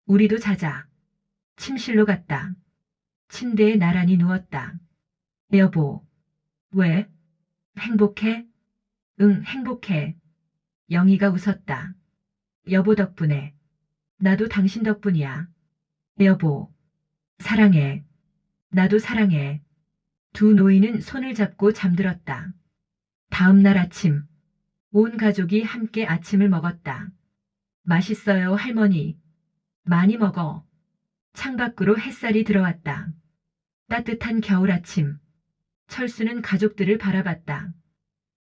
우리도 자자. 침실로 갔다. 침대에 나란히 누웠다. 여보. 왜? 행복해? 응, 행복해. 영희가 웃었다. 여보 덕분에. 나도 당신 덕분이야. 여보. 사랑해. 나도 사랑해. 두 노인은 손을 잡고 잠들었다. 다음 날 아침. 온 가족이 함께 아침을 먹었다. 맛있어요, 할머니. 많이 먹어. 창밖으로 햇살이 들어왔다. 따뜻한 겨울 아침. 철수는 가족들을 바라봤다.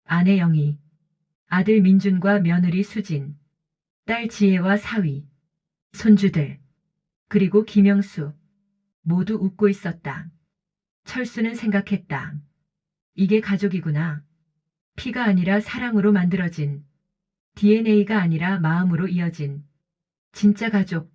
아내 영희, 아들 민준과 며느리 수진, 딸 지혜와 사위, 손주들, 그리고 김영수. 모두 웃고 있었다. 철수는 생각했다. 이게 가족이구나. 피가 아니라 사랑으로 만들어진, DNA가 아니라 마음으로 이어진 진짜 가족.